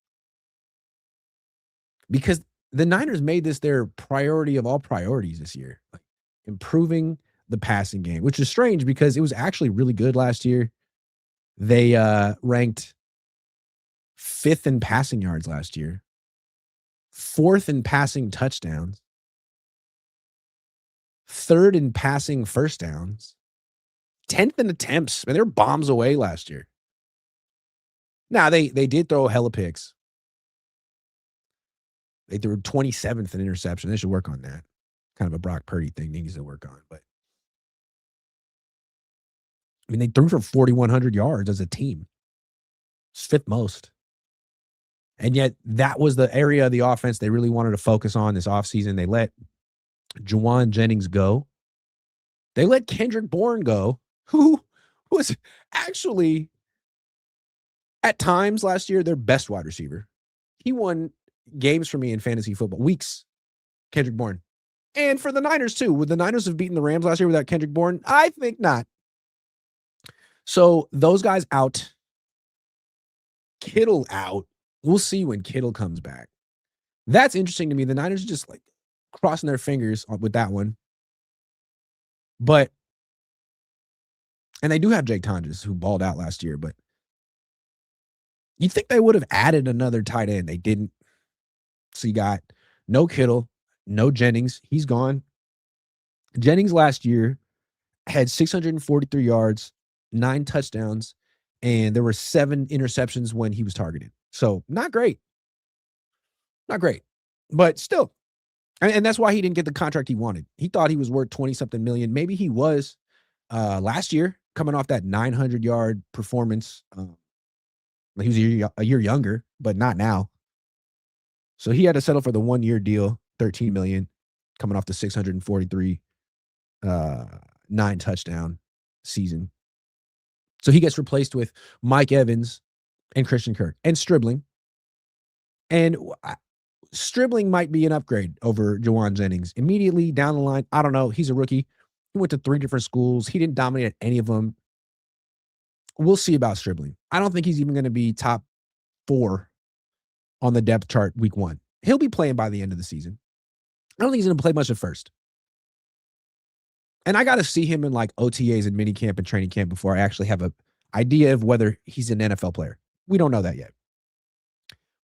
Because the Niners made this their priority of all priorities this year, like improving the passing game, which is strange because it was actually really good last year. They ranked 5th in passing yards last year, 4th in passing touchdowns, 3rd in passing first downs, 10th in attempts. And they were bombs away last year. Now, they did throw hella picks. They threw 27th in interception. They should work on that. Kind of a Brock Purdy thing they need to work on. But I mean, they threw for 4,100 yards as a team. It's 5th most. And yet that was the area of the offense they really wanted to focus on this offseason. They let Juwan Jennings go. They let Kendrick Bourne go, who was actually at times last year their best wide receiver. He won games for me in fantasy football. Weeks, Kendrick Bourne. And for the Niners too. Would the Niners have beaten the Rams last year without Kendrick Bourne? I think not. So those guys out. Kittle out. We'll see when Kittle comes back. That's interesting to me. The Niners are just like crossing their fingers with that one. But, and they do have Jake Tonjes, who balled out last year, but you'd think they would have added another tight end. They didn't. So you got no Kittle, no Jennings. He's gone. Jennings last year had 643 yards, 9 touchdowns, and there were 7 interceptions when he was targeted. So not great. Not great. But still. And that's why he didn't get the contract he wanted. He thought he was worth 20-something million. Maybe he was last year, coming off that 900-yard performance. He was a year younger, but not now. So he had to settle for the 1-year deal, $13 million, coming off the 643 9 touchdown season. So he gets replaced with Mike Evans and Christian Kirk and Stribling. And Stribling might be an upgrade over Juwan Jennings. Immediately down the line, I don't know. He's a rookie. He went to 3 different schools. He didn't dominate at any of them. We'll see about Stribling. I don't think he's even going to be top 4 on the depth chart week 1. He'll be playing by the end of the season. I don't think he's going to play much at first. And I got to see him in like OTAs and minicamp and training camp before I actually have an idea of whether he's an NFL player. We don't know that yet.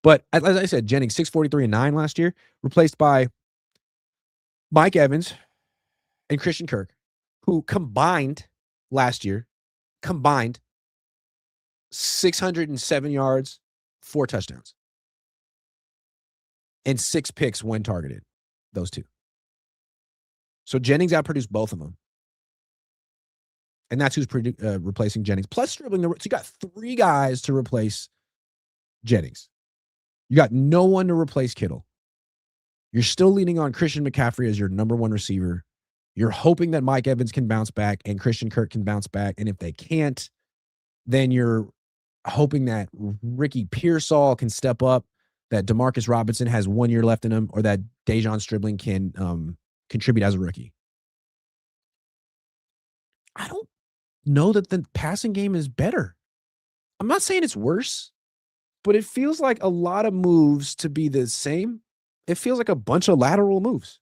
But as I said, Jennings 643 and 9 last year, replaced by Mike Evans and Christian Kirk, who combined last year, combined 607 yards, 4 touchdowns, and 6 picks when targeted. Those two. So Jennings outproduced both of them. And that's who's replacing Jennings. Plus dribbling. So you got 3 guys to replace Jennings. You got no one to replace Kittle. You're still leaning on Christian McCaffrey as your number 1 receiver. You're hoping that Mike Evans can bounce back and Christian Kirk can bounce back. And if they can't, then you're hoping that Ricky Pearsall can step up, that Demarcus Robinson has 1 year left in him, or that Dejon Stribling can contribute as a rookie. I don't know that the passing game is better. I'm not saying it's worse, but it feels like a lot of moves to be the same. It feels like a bunch of lateral moves.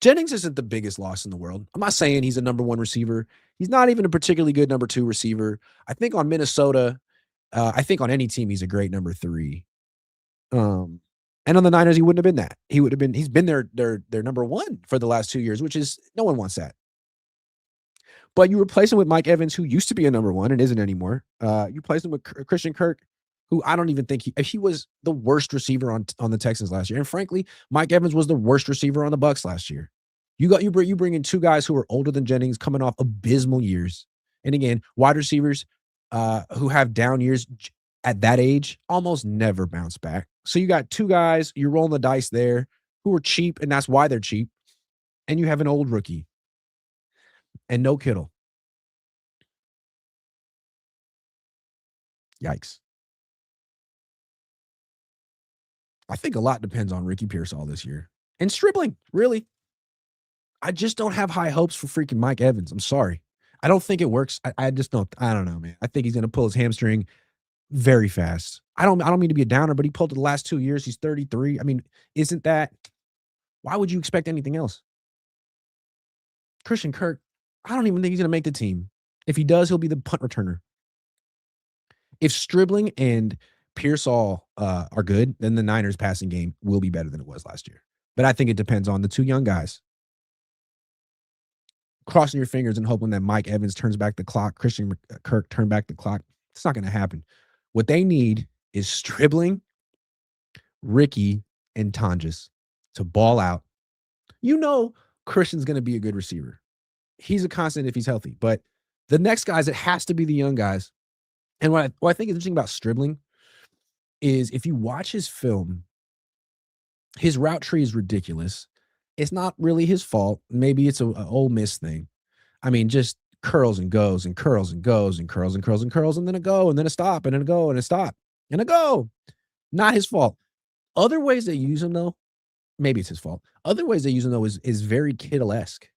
Jennings isn't the biggest loss in the world. I'm not saying he's a number 1 receiver. He's not even a particularly good number 2 receiver. I think on Minnesota, I think on any team, he's a great number 3. And on the Niners, he wouldn't have been that. He's been their number 1 for the last 2 years, which is, no one wants that. But you replace him with Mike Evans, who used to be a number 1 and isn't anymore. You replace him with Christian Kirk, who I don't even think he was the worst receiver on the Texans last year. And frankly, Mike Evans was the worst receiver on the Bucs last year. You bring in 2 guys who are older than Jennings, coming off abysmal years. And again, wide receivers who have down years at that age almost never bounce back. So you got 2 guys, you're rolling the dice there, who are cheap, and that's why they're cheap. And you have an old rookie. And no Kittle. Yikes. I think a lot depends on Ricky Pearsall this year. And Stribling, really. I just don't have high hopes for freaking Mike Evans. I'm sorry. I don't think it works. I just don't. I don't know, man. I think he's going to pull his hamstring very fast. I don't mean to be a downer, but he pulled it the last 2 years. He's 33. I mean, isn't that? Why would you expect anything else? Christian Kirk, I don't even think he's going to make the team. If he does, he'll be the punt returner. If Stribling and Pearsall are good, then the Niners passing game will be better than it was last year. But I think it depends on the 2 young guys. Crossing your fingers and hoping that Mike Evans turns back the clock, Christian Kirk turn back the clock. It's not going to happen. What they need is Stribling, Ricky, and Tonjes to ball out. You know Christian's going to be a good receiver. He's a constant if he's healthy. But the next guys, it has to be the young guys. And what I think is interesting about Stribling is if you watch his film, his route tree is ridiculous. It's not really his fault. Maybe it's an Ole Miss thing. I mean, just curls and goes and curls and goes and curls and curls and curls and then a go and then a stop and then a go and a stop and a go. Not his fault. Other ways they use him, though, maybe it's his fault. Other ways they use him, though, is very Kittle-esque.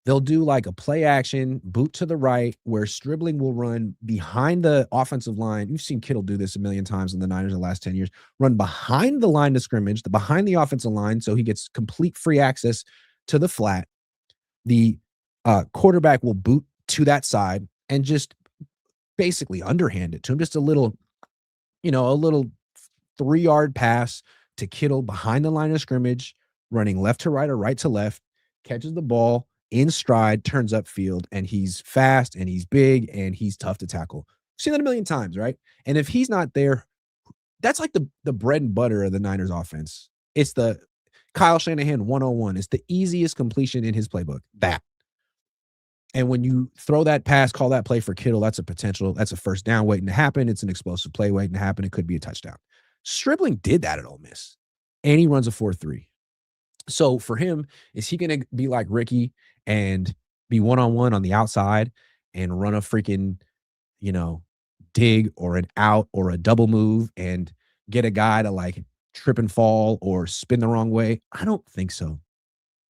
They'll do like a play action, boot to the right, where Stribling will run behind the offensive line. You've seen Kittle do this a million times in the Niners in the last 10 years. Run behind the line of scrimmage, behind the offensive line, so he gets complete free access to the flat. The quarterback will boot to that side and just basically underhand it to him. Just a little 3-yard pass to Kittle behind the line of scrimmage, running left to right or right to left, catches the ball in stride, turns upfield, and he's fast and he's big and he's tough to tackle. I've seen that a million times, right? And if he's not there, that's like the bread and butter of the Niners offense. It's the Kyle Shanahan 101. It's the easiest completion in his playbook. That. And when you throw that pass, call that play for Kittle, that's a first down waiting to happen. It's an explosive play waiting to happen. It could be a touchdown. Stribling did that at Ole Miss, and he runs a 4.3. So for him, is he going to be like Ricky and be one-on-one on the outside and run a freaking, dig or an out or a double move and get a guy to like trip and fall or spin the wrong way? I don't think so.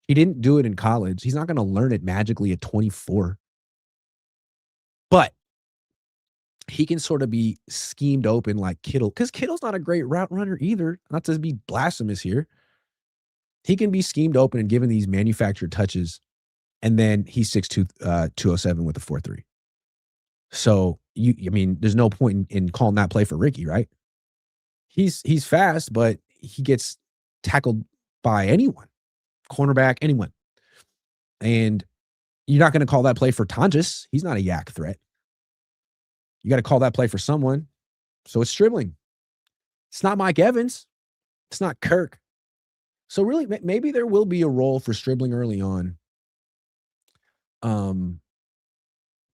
He didn't do it in college. He's not going to learn it magically at 24. But he can sort of be schemed open like Kittle, because Kittle's not a great route runner either. Not to be blasphemous here. He can be schemed open and given these manufactured touches, and then he's 6'2", 207 with a 4.3. So, there's no point in calling that play for Ricky, right? He's fast, but he gets tackled by anyone, cornerback, anyone. And you're not going to call that play for Tonjes. He's not a yak threat. You got to call that play for someone. So it's Stribling. It's not Mike Evans. It's not Kirk. So really, maybe there will be a role for Stribling early on.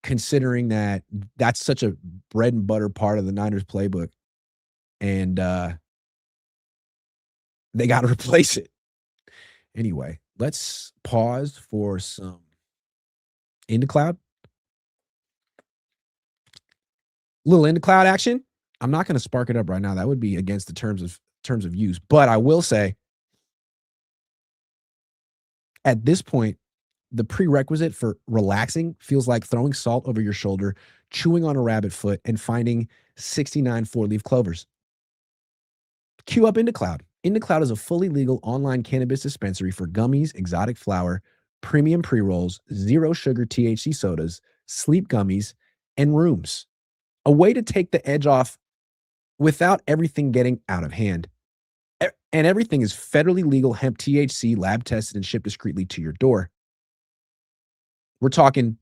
Considering that that's such a bread and butter part of the Niners playbook. And they got to replace it. Anyway, let's pause for some into cloud. Little into cloud action. I'm not going to spark it up right now. That would be against the terms of use. But I will say, at this point, the prerequisite for relaxing feels like throwing salt over your shoulder, chewing on a rabbit foot, and finding 69 four-leaf clovers. Cue up Into Cloud. Into Cloud is a fully legal online cannabis dispensary for gummies, exotic flower, premium pre-rolls, zero sugar THC sodas, sleep gummies, and rooms. A way to take the edge off without everything getting out of hand. And everything is federally legal hemp THC, lab tested, and shipped discreetly to your door. We're talking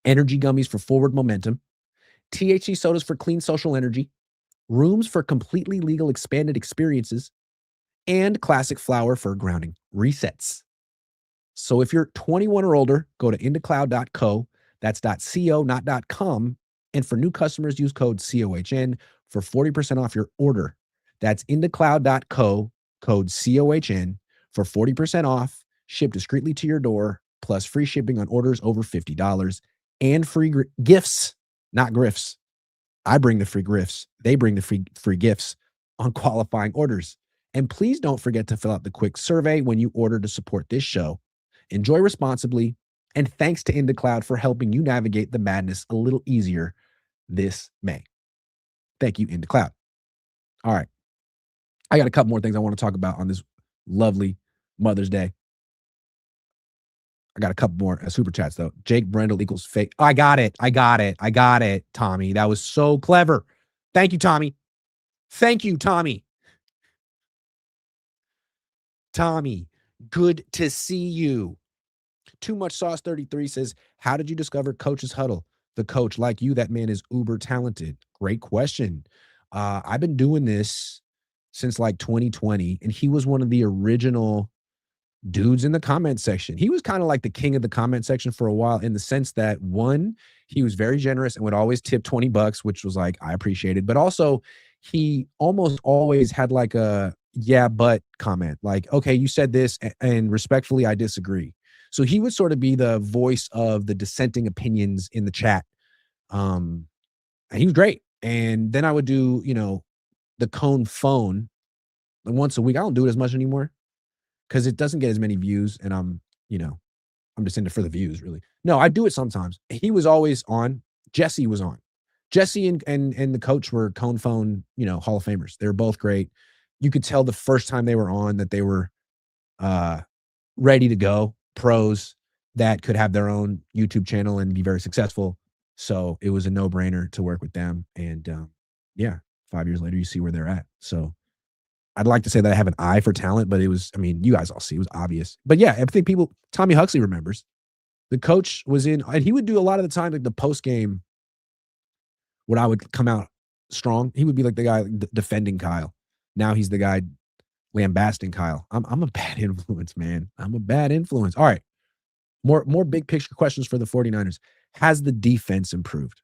energy gummies for forward momentum, THC sodas for clean social energy, rooms for completely legal expanded experiences, and classic flower for grounding resets. So if you're 21 or older, go to indocloud.co. That's .co, not .com. And for new customers, use code COHN for 40% off your order. That's indocloud.co, code COHN for 40% off, shipped discreetly to your door, plus free shipping on orders over $50 and free gifts, not grifts. I bring the free grifts. They bring the free gifts on qualifying orders. And please don't forget to fill out the quick survey when you order to support this show. Enjoy responsibly. And thanks to IndaCloud for helping you navigate the madness a little easier this May. Thank you, IndaCloud. All right. I got a couple more things I want to talk about on this lovely Mother's Day. I got a couple more super chats, though. Jake Brendel equals fake. I got it, Tommy. That was so clever. Thank you, Tommy. Tommy, good to see you. Too Much Sauce 33 says, how did you discover Coach's Huddle? The coach, like you, that man is uber talented. Great question. I've been doing this since like 2020, and he was one of the original dudes in the comment section. He was kind of like the king of the comment section for a while, in the sense that, one, he was very generous and would always tip $20, which was like, I appreciated. But also, he almost always had like a yeah, but comment. Like, okay, you said this, and respectfully, I disagree. So he would sort of be the voice of the dissenting opinions in the chat. And he was great. And then I would do, the Cohn phone once a week. I don't do it as much anymore because it doesn't get as many views, and I'm just in it for the views, really. No, I do it sometimes. He was always on. Jesse was on. Jesse and the coach were Cohn phone, Hall of Famers. They were both great. You could tell the first time they were on that they were ready to go, pros that could have their own YouTube channel and be very successful. So it was a no-brainer to work with them. And 5 years later, you see where they're at. So I'd like to say that I have an eye for talent, but it was, you guys all see, it was obvious. But yeah, I think Tommy Huxley remembers. The coach was in, and he would do a lot of the time, like the post-game, when I would come out strong, he would be like the guy defending Kyle. Now he's the guy lambasting Kyle. I'm a bad influence, man. I'm a bad influence. All right. More big picture questions for the 49ers. Has the defense improved?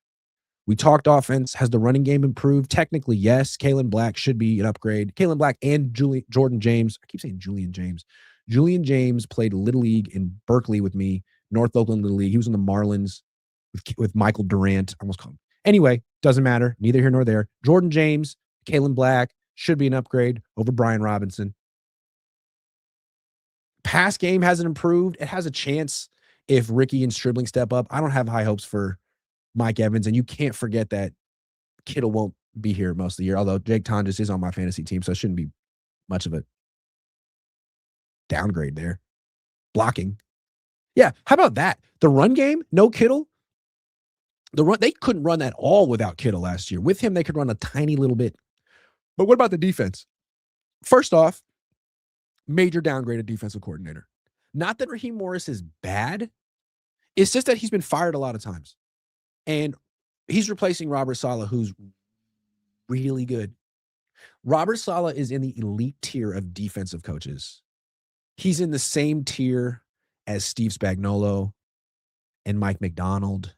We talked offense. Has the running game improved? Technically, yes. Kalen Black should be an upgrade. Kalen Black and Jordan James. I keep saying Julian James. Julian James played Little League in Berkeley with me, North Oakland Little League. He was in the Marlins with Michael Durant. I almost called him. Anyway, doesn't matter. Neither here nor there. Jordan James, Kalen Black should be an upgrade over Brian Robinson. Pass game hasn't improved. It has a chance if Ricky and Stribling step up. I don't have high hopes for Mike Evans, and you can't forget that Kittle won't be here most of the year, although Jake Tonjes is on my fantasy team, so it shouldn't be much of a downgrade there. Blocking. Yeah, how about that? The run game, no Kittle. They couldn't run at all without Kittle last year. With him, they could run a tiny little bit. But what about the defense? First off, major downgrade of defensive coordinator. Not that Raheem Morris is bad. It's just that he's been fired a lot of times. And he's replacing Robert Saleh, who's really good. Robert Saleh is in the elite tier of defensive coaches. He's in the same tier as Steve Spagnuolo and Mike McDonald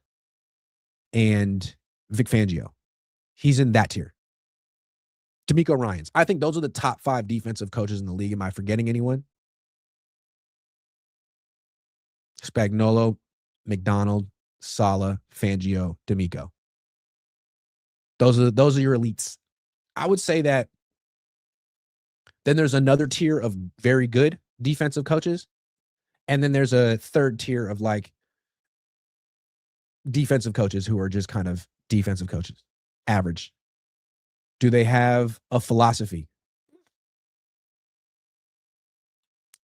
and Vic Fangio. He's in that tier. D'Amico Ryans. I think those are the top 5 defensive coaches in the league. Am I forgetting anyone? Spagnuolo, McDonald, Saleh, Fangio, D'Amico. Those are your elites. I would say that then there's another tier of very good defensive coaches, and then there's a third tier of like defensive coaches who are just kind of defensive coaches, average. Do they have a philosophy?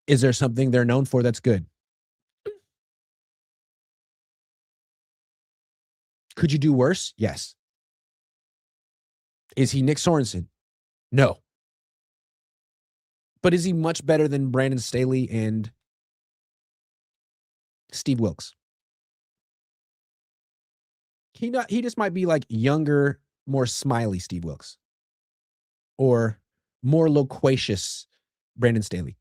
Is there something they're known for that's good? Could you do worse? Yes. Is he Nick Sorensen? No. But is he much better than Brandon Staley and Steve Wilkes? He just might be like younger, more smiley Steve Wilkes. Or more loquacious Brandon Staley.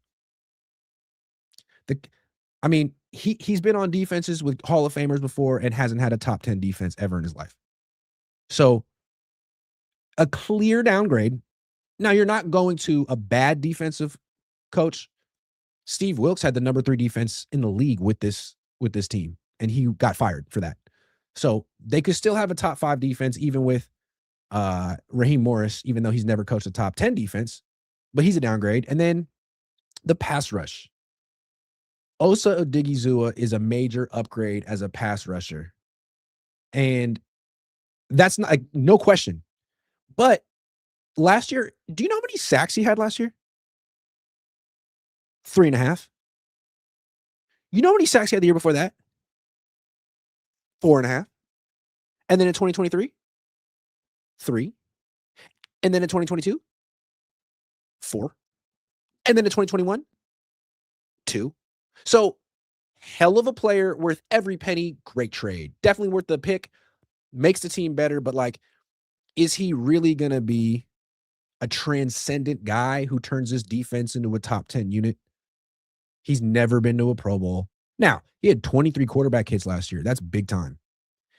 He's been on defenses with Hall of Famers before and hasn't had a top 10 defense ever in his life. So a clear downgrade. Now, you're not going to a bad defensive coach. Steve Wilkes had the number 3 defense in the league with this team, and he got fired for that. So they could still have a top 5 defense even with Raheem Morris, even though he's never coached a top 10 defense, but he's a downgrade. And then the pass rush. Osa Odighizuwa is a major upgrade as a pass rusher. And that's not no question. But last year, do you know how many sacks he had last year? 3.5. You know how many sacks he had the year before that? 4.5. And then in 2023, 3. And then in 2022, 4. And then in 2021, 2. So hell of a player, worth every penny, great trade. Definitely worth the pick, makes the team better, but like, is he really going to be a transcendent guy who turns his defense into a top 10 unit? He's never been to a Pro Bowl. Now, he had 23 quarterback hits last year. That's big time.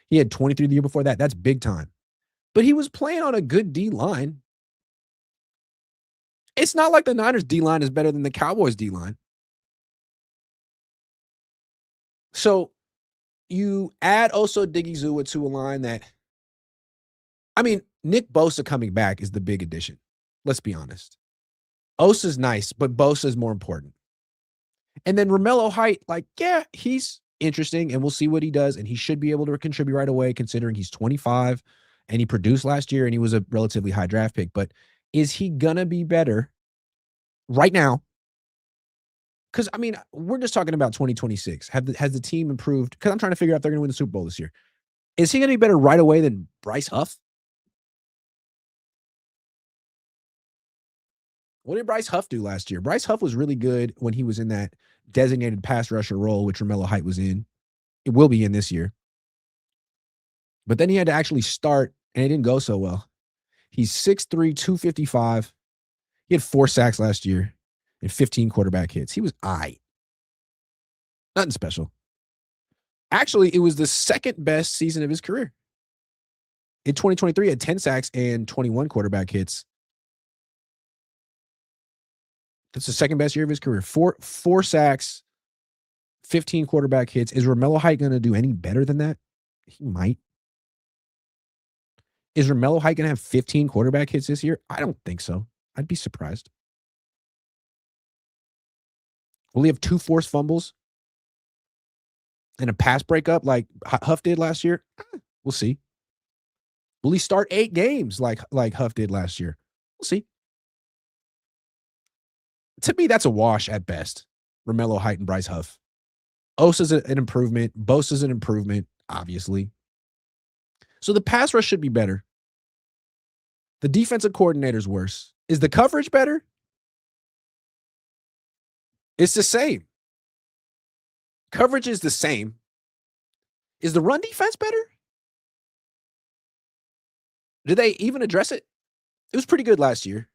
He had 23 the year before that. That's big time. But he was playing on a good D-line. It's not like the Niners D-line is better than the Cowboys D-line. So you add Osa Odighizuwa to a line that, Nick Bosa coming back is the big addition. Let's be honest. Osa's nice, but Bosa's more important. And then Romello Height, he's interesting, and we'll see what he does, and he should be able to contribute right away considering he's 25, and he produced last year, and he was a relatively high draft pick. But is he going to be better right now? Because, we're just talking about 2026. Has the team improved? Because I'm trying to figure out if they're going to win the Super Bowl this year. Is he going to be better right away than Bryce Huff? What did Bryce Huff do last year? Bryce Huff was really good when he was in that designated pass rusher role, which Romello Height was in. It will be in this year. But then he had to actually start, and it didn't go so well. He's 6'3", 255. He had 4 sacks last year and 15 quarterback hits. He was aight. Nothing special. Actually, it was the second best season of his career. In 2023, he had 10 sacks and 21 quarterback hits. That's the second best year of his career. Four sacks, 15 quarterback hits. Is Romello Height going to do any better than that? He might. Is Romello Height going to have 15 quarterback hits this year? I don't think so. I'd be surprised. Will he have 2 forced fumbles and a pass breakup like Huff did last year? We'll see. Will he start 8 games like Huff did last year? We'll see. To me, that's a wash at best. Romello Height and Bryce Huff. Osa's an improvement. Bosa's an improvement, obviously. So the pass rush should be better. The defensive coordinator's worse. Is the coverage better? It's the same. Coverage is the same. Is the run defense better? Did they even address it? It was pretty good last year.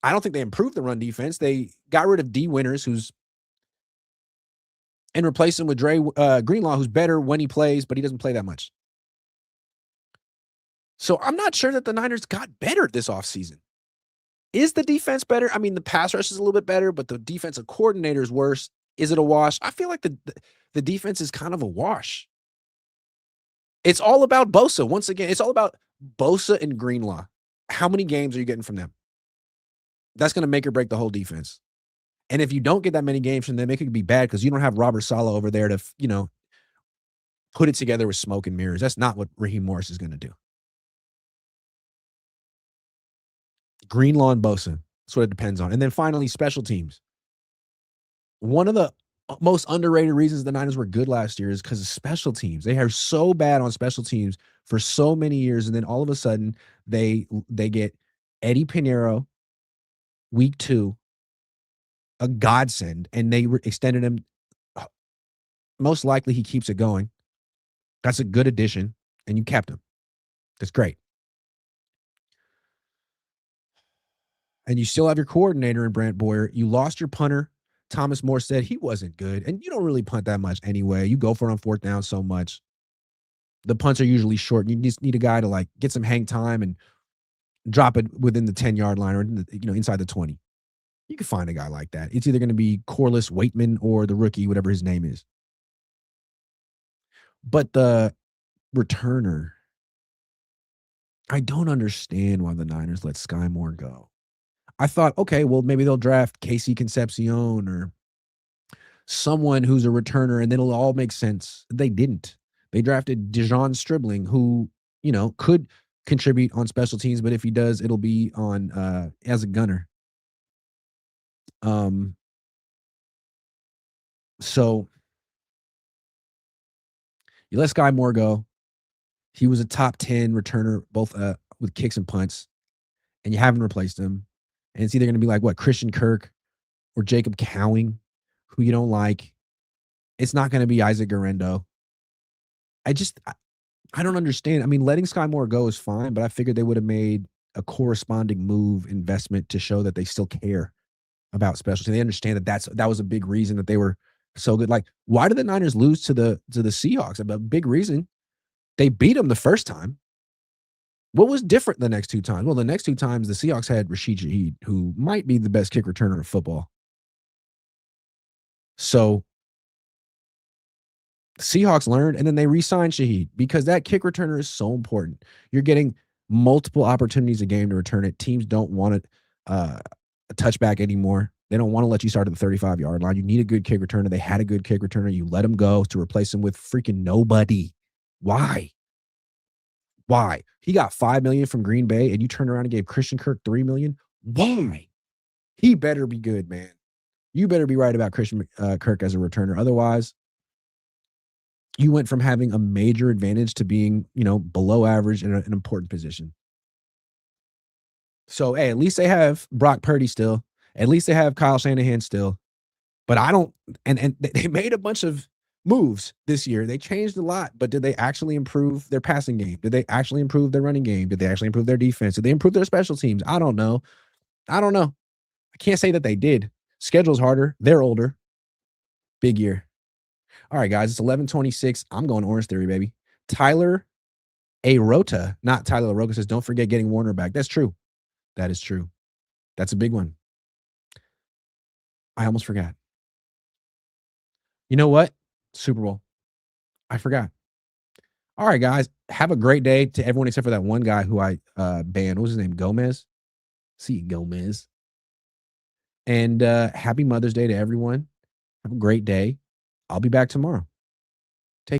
I don't think they improved the run defense. They got rid of D. Winters, and replaced him with Greenlaw, who's better when he plays, but he doesn't play that much. So I'm not sure that the Niners got better this offseason. Is the defense better? I mean, the pass rush is a little bit better, but the defensive coordinator is worse. Is it a wash? I feel like the defense is kind of a wash. It's all about Bosa. Once again, it's all about Bosa and Greenlaw. How many games are you getting from them? That's going to make or break the whole defense. And if you don't get that many games from them, it could be bad because you don't have Robert Saleh over there to, put it together with smoke and mirrors. That's not what Raheem Morris is going to do. Greenlaw and Bosa. That's what it depends on. And then finally, special teams. One of the most underrated reasons the Niners were good last year is because of special teams. They are so bad on special teams for so many years, and then all of a sudden they get Eddie Pinheiro week 2, a godsend, and they extended him. Most likely he keeps it going. That's a good addition, and you kept him. That's great. And you still have your coordinator in Brant Boyer. You lost your punter. Thomas Moore said he wasn't good, and you don't really punt that much anyway. You go for it on 4th down so much. The punts are usually short. You just need a guy to get some hang time and drop it within the 10-yard line or inside the 20. You can find a guy like that. It's either going to be Corliss Waitman or the rookie, whatever his name is. But the returner, I don't understand why the Niners let Sky Moore go. I thought, okay, well, maybe they'll draft Casey Concepcion or someone who's a returner, and then it'll all make sense. They didn't. They drafted Dejon Stribling, who, could contribute on special teams, but if he does, it'll be on as a gunner. So you let Sky Moore go. He was a top 10 returner, both with kicks and punts, and you haven't replaced him. And it's either going to be Christian Kirk or Jacob Cowing, who you don't like. It's not going to be Isaac Garendo. I don't understand. I mean, letting Sky Moore go is fine, but I figured they would have made a corresponding investment to show that they still care about specialty. They understand that was a big reason that they were so good. Why did the Niners lose to the Seahawks? A big reason. They beat them the first time. What was different the next 2 times? Well, the next 2 times, the Seahawks had Rashid Shaheed, who might be the best kick returner in football. So the Seahawks learned, and then they re-signed Shaheed because that kick returner is so important. You're getting multiple opportunities a game to return it. Teams don't want it a touchback anymore. They don't want to let you start at the 35-yard line. You need a good kick returner. They had a good kick returner. You let him go to replace him with freaking nobody. Why? He got $5 million from Green Bay, and you turned around and gave Christian Kirk $3 million? Why? He better be good, man. You better be right about Christian Kirk as a returner. Otherwise, you went from having a major advantage to being, below average in an important position. So, hey, at least they have Brock Purdy still. At least they have Kyle Shanahan still. But I don't – and they made a bunch of moves this year. They changed a lot, but did they actually improve their passing game? Did they actually improve their running game? Did they actually improve their defense? Did they improve their special teams? I don't know. I can't say that they did. Schedule's harder. They're older. Big year. All right, guys, it's 11:26. I'm going Orange Theory, baby. Tyler Arota, not Tyler LaRocca, says, don't forget getting Warner back. That's true. That is true. That's a big one. I almost forgot. You know what? Super Bowl. I forgot. All right, guys. Have a great day to everyone except for that one guy who I banned. What was his name? Gomez? See Gomez. And happy Mother's Day to everyone. Have a great day. I'll be back tomorrow.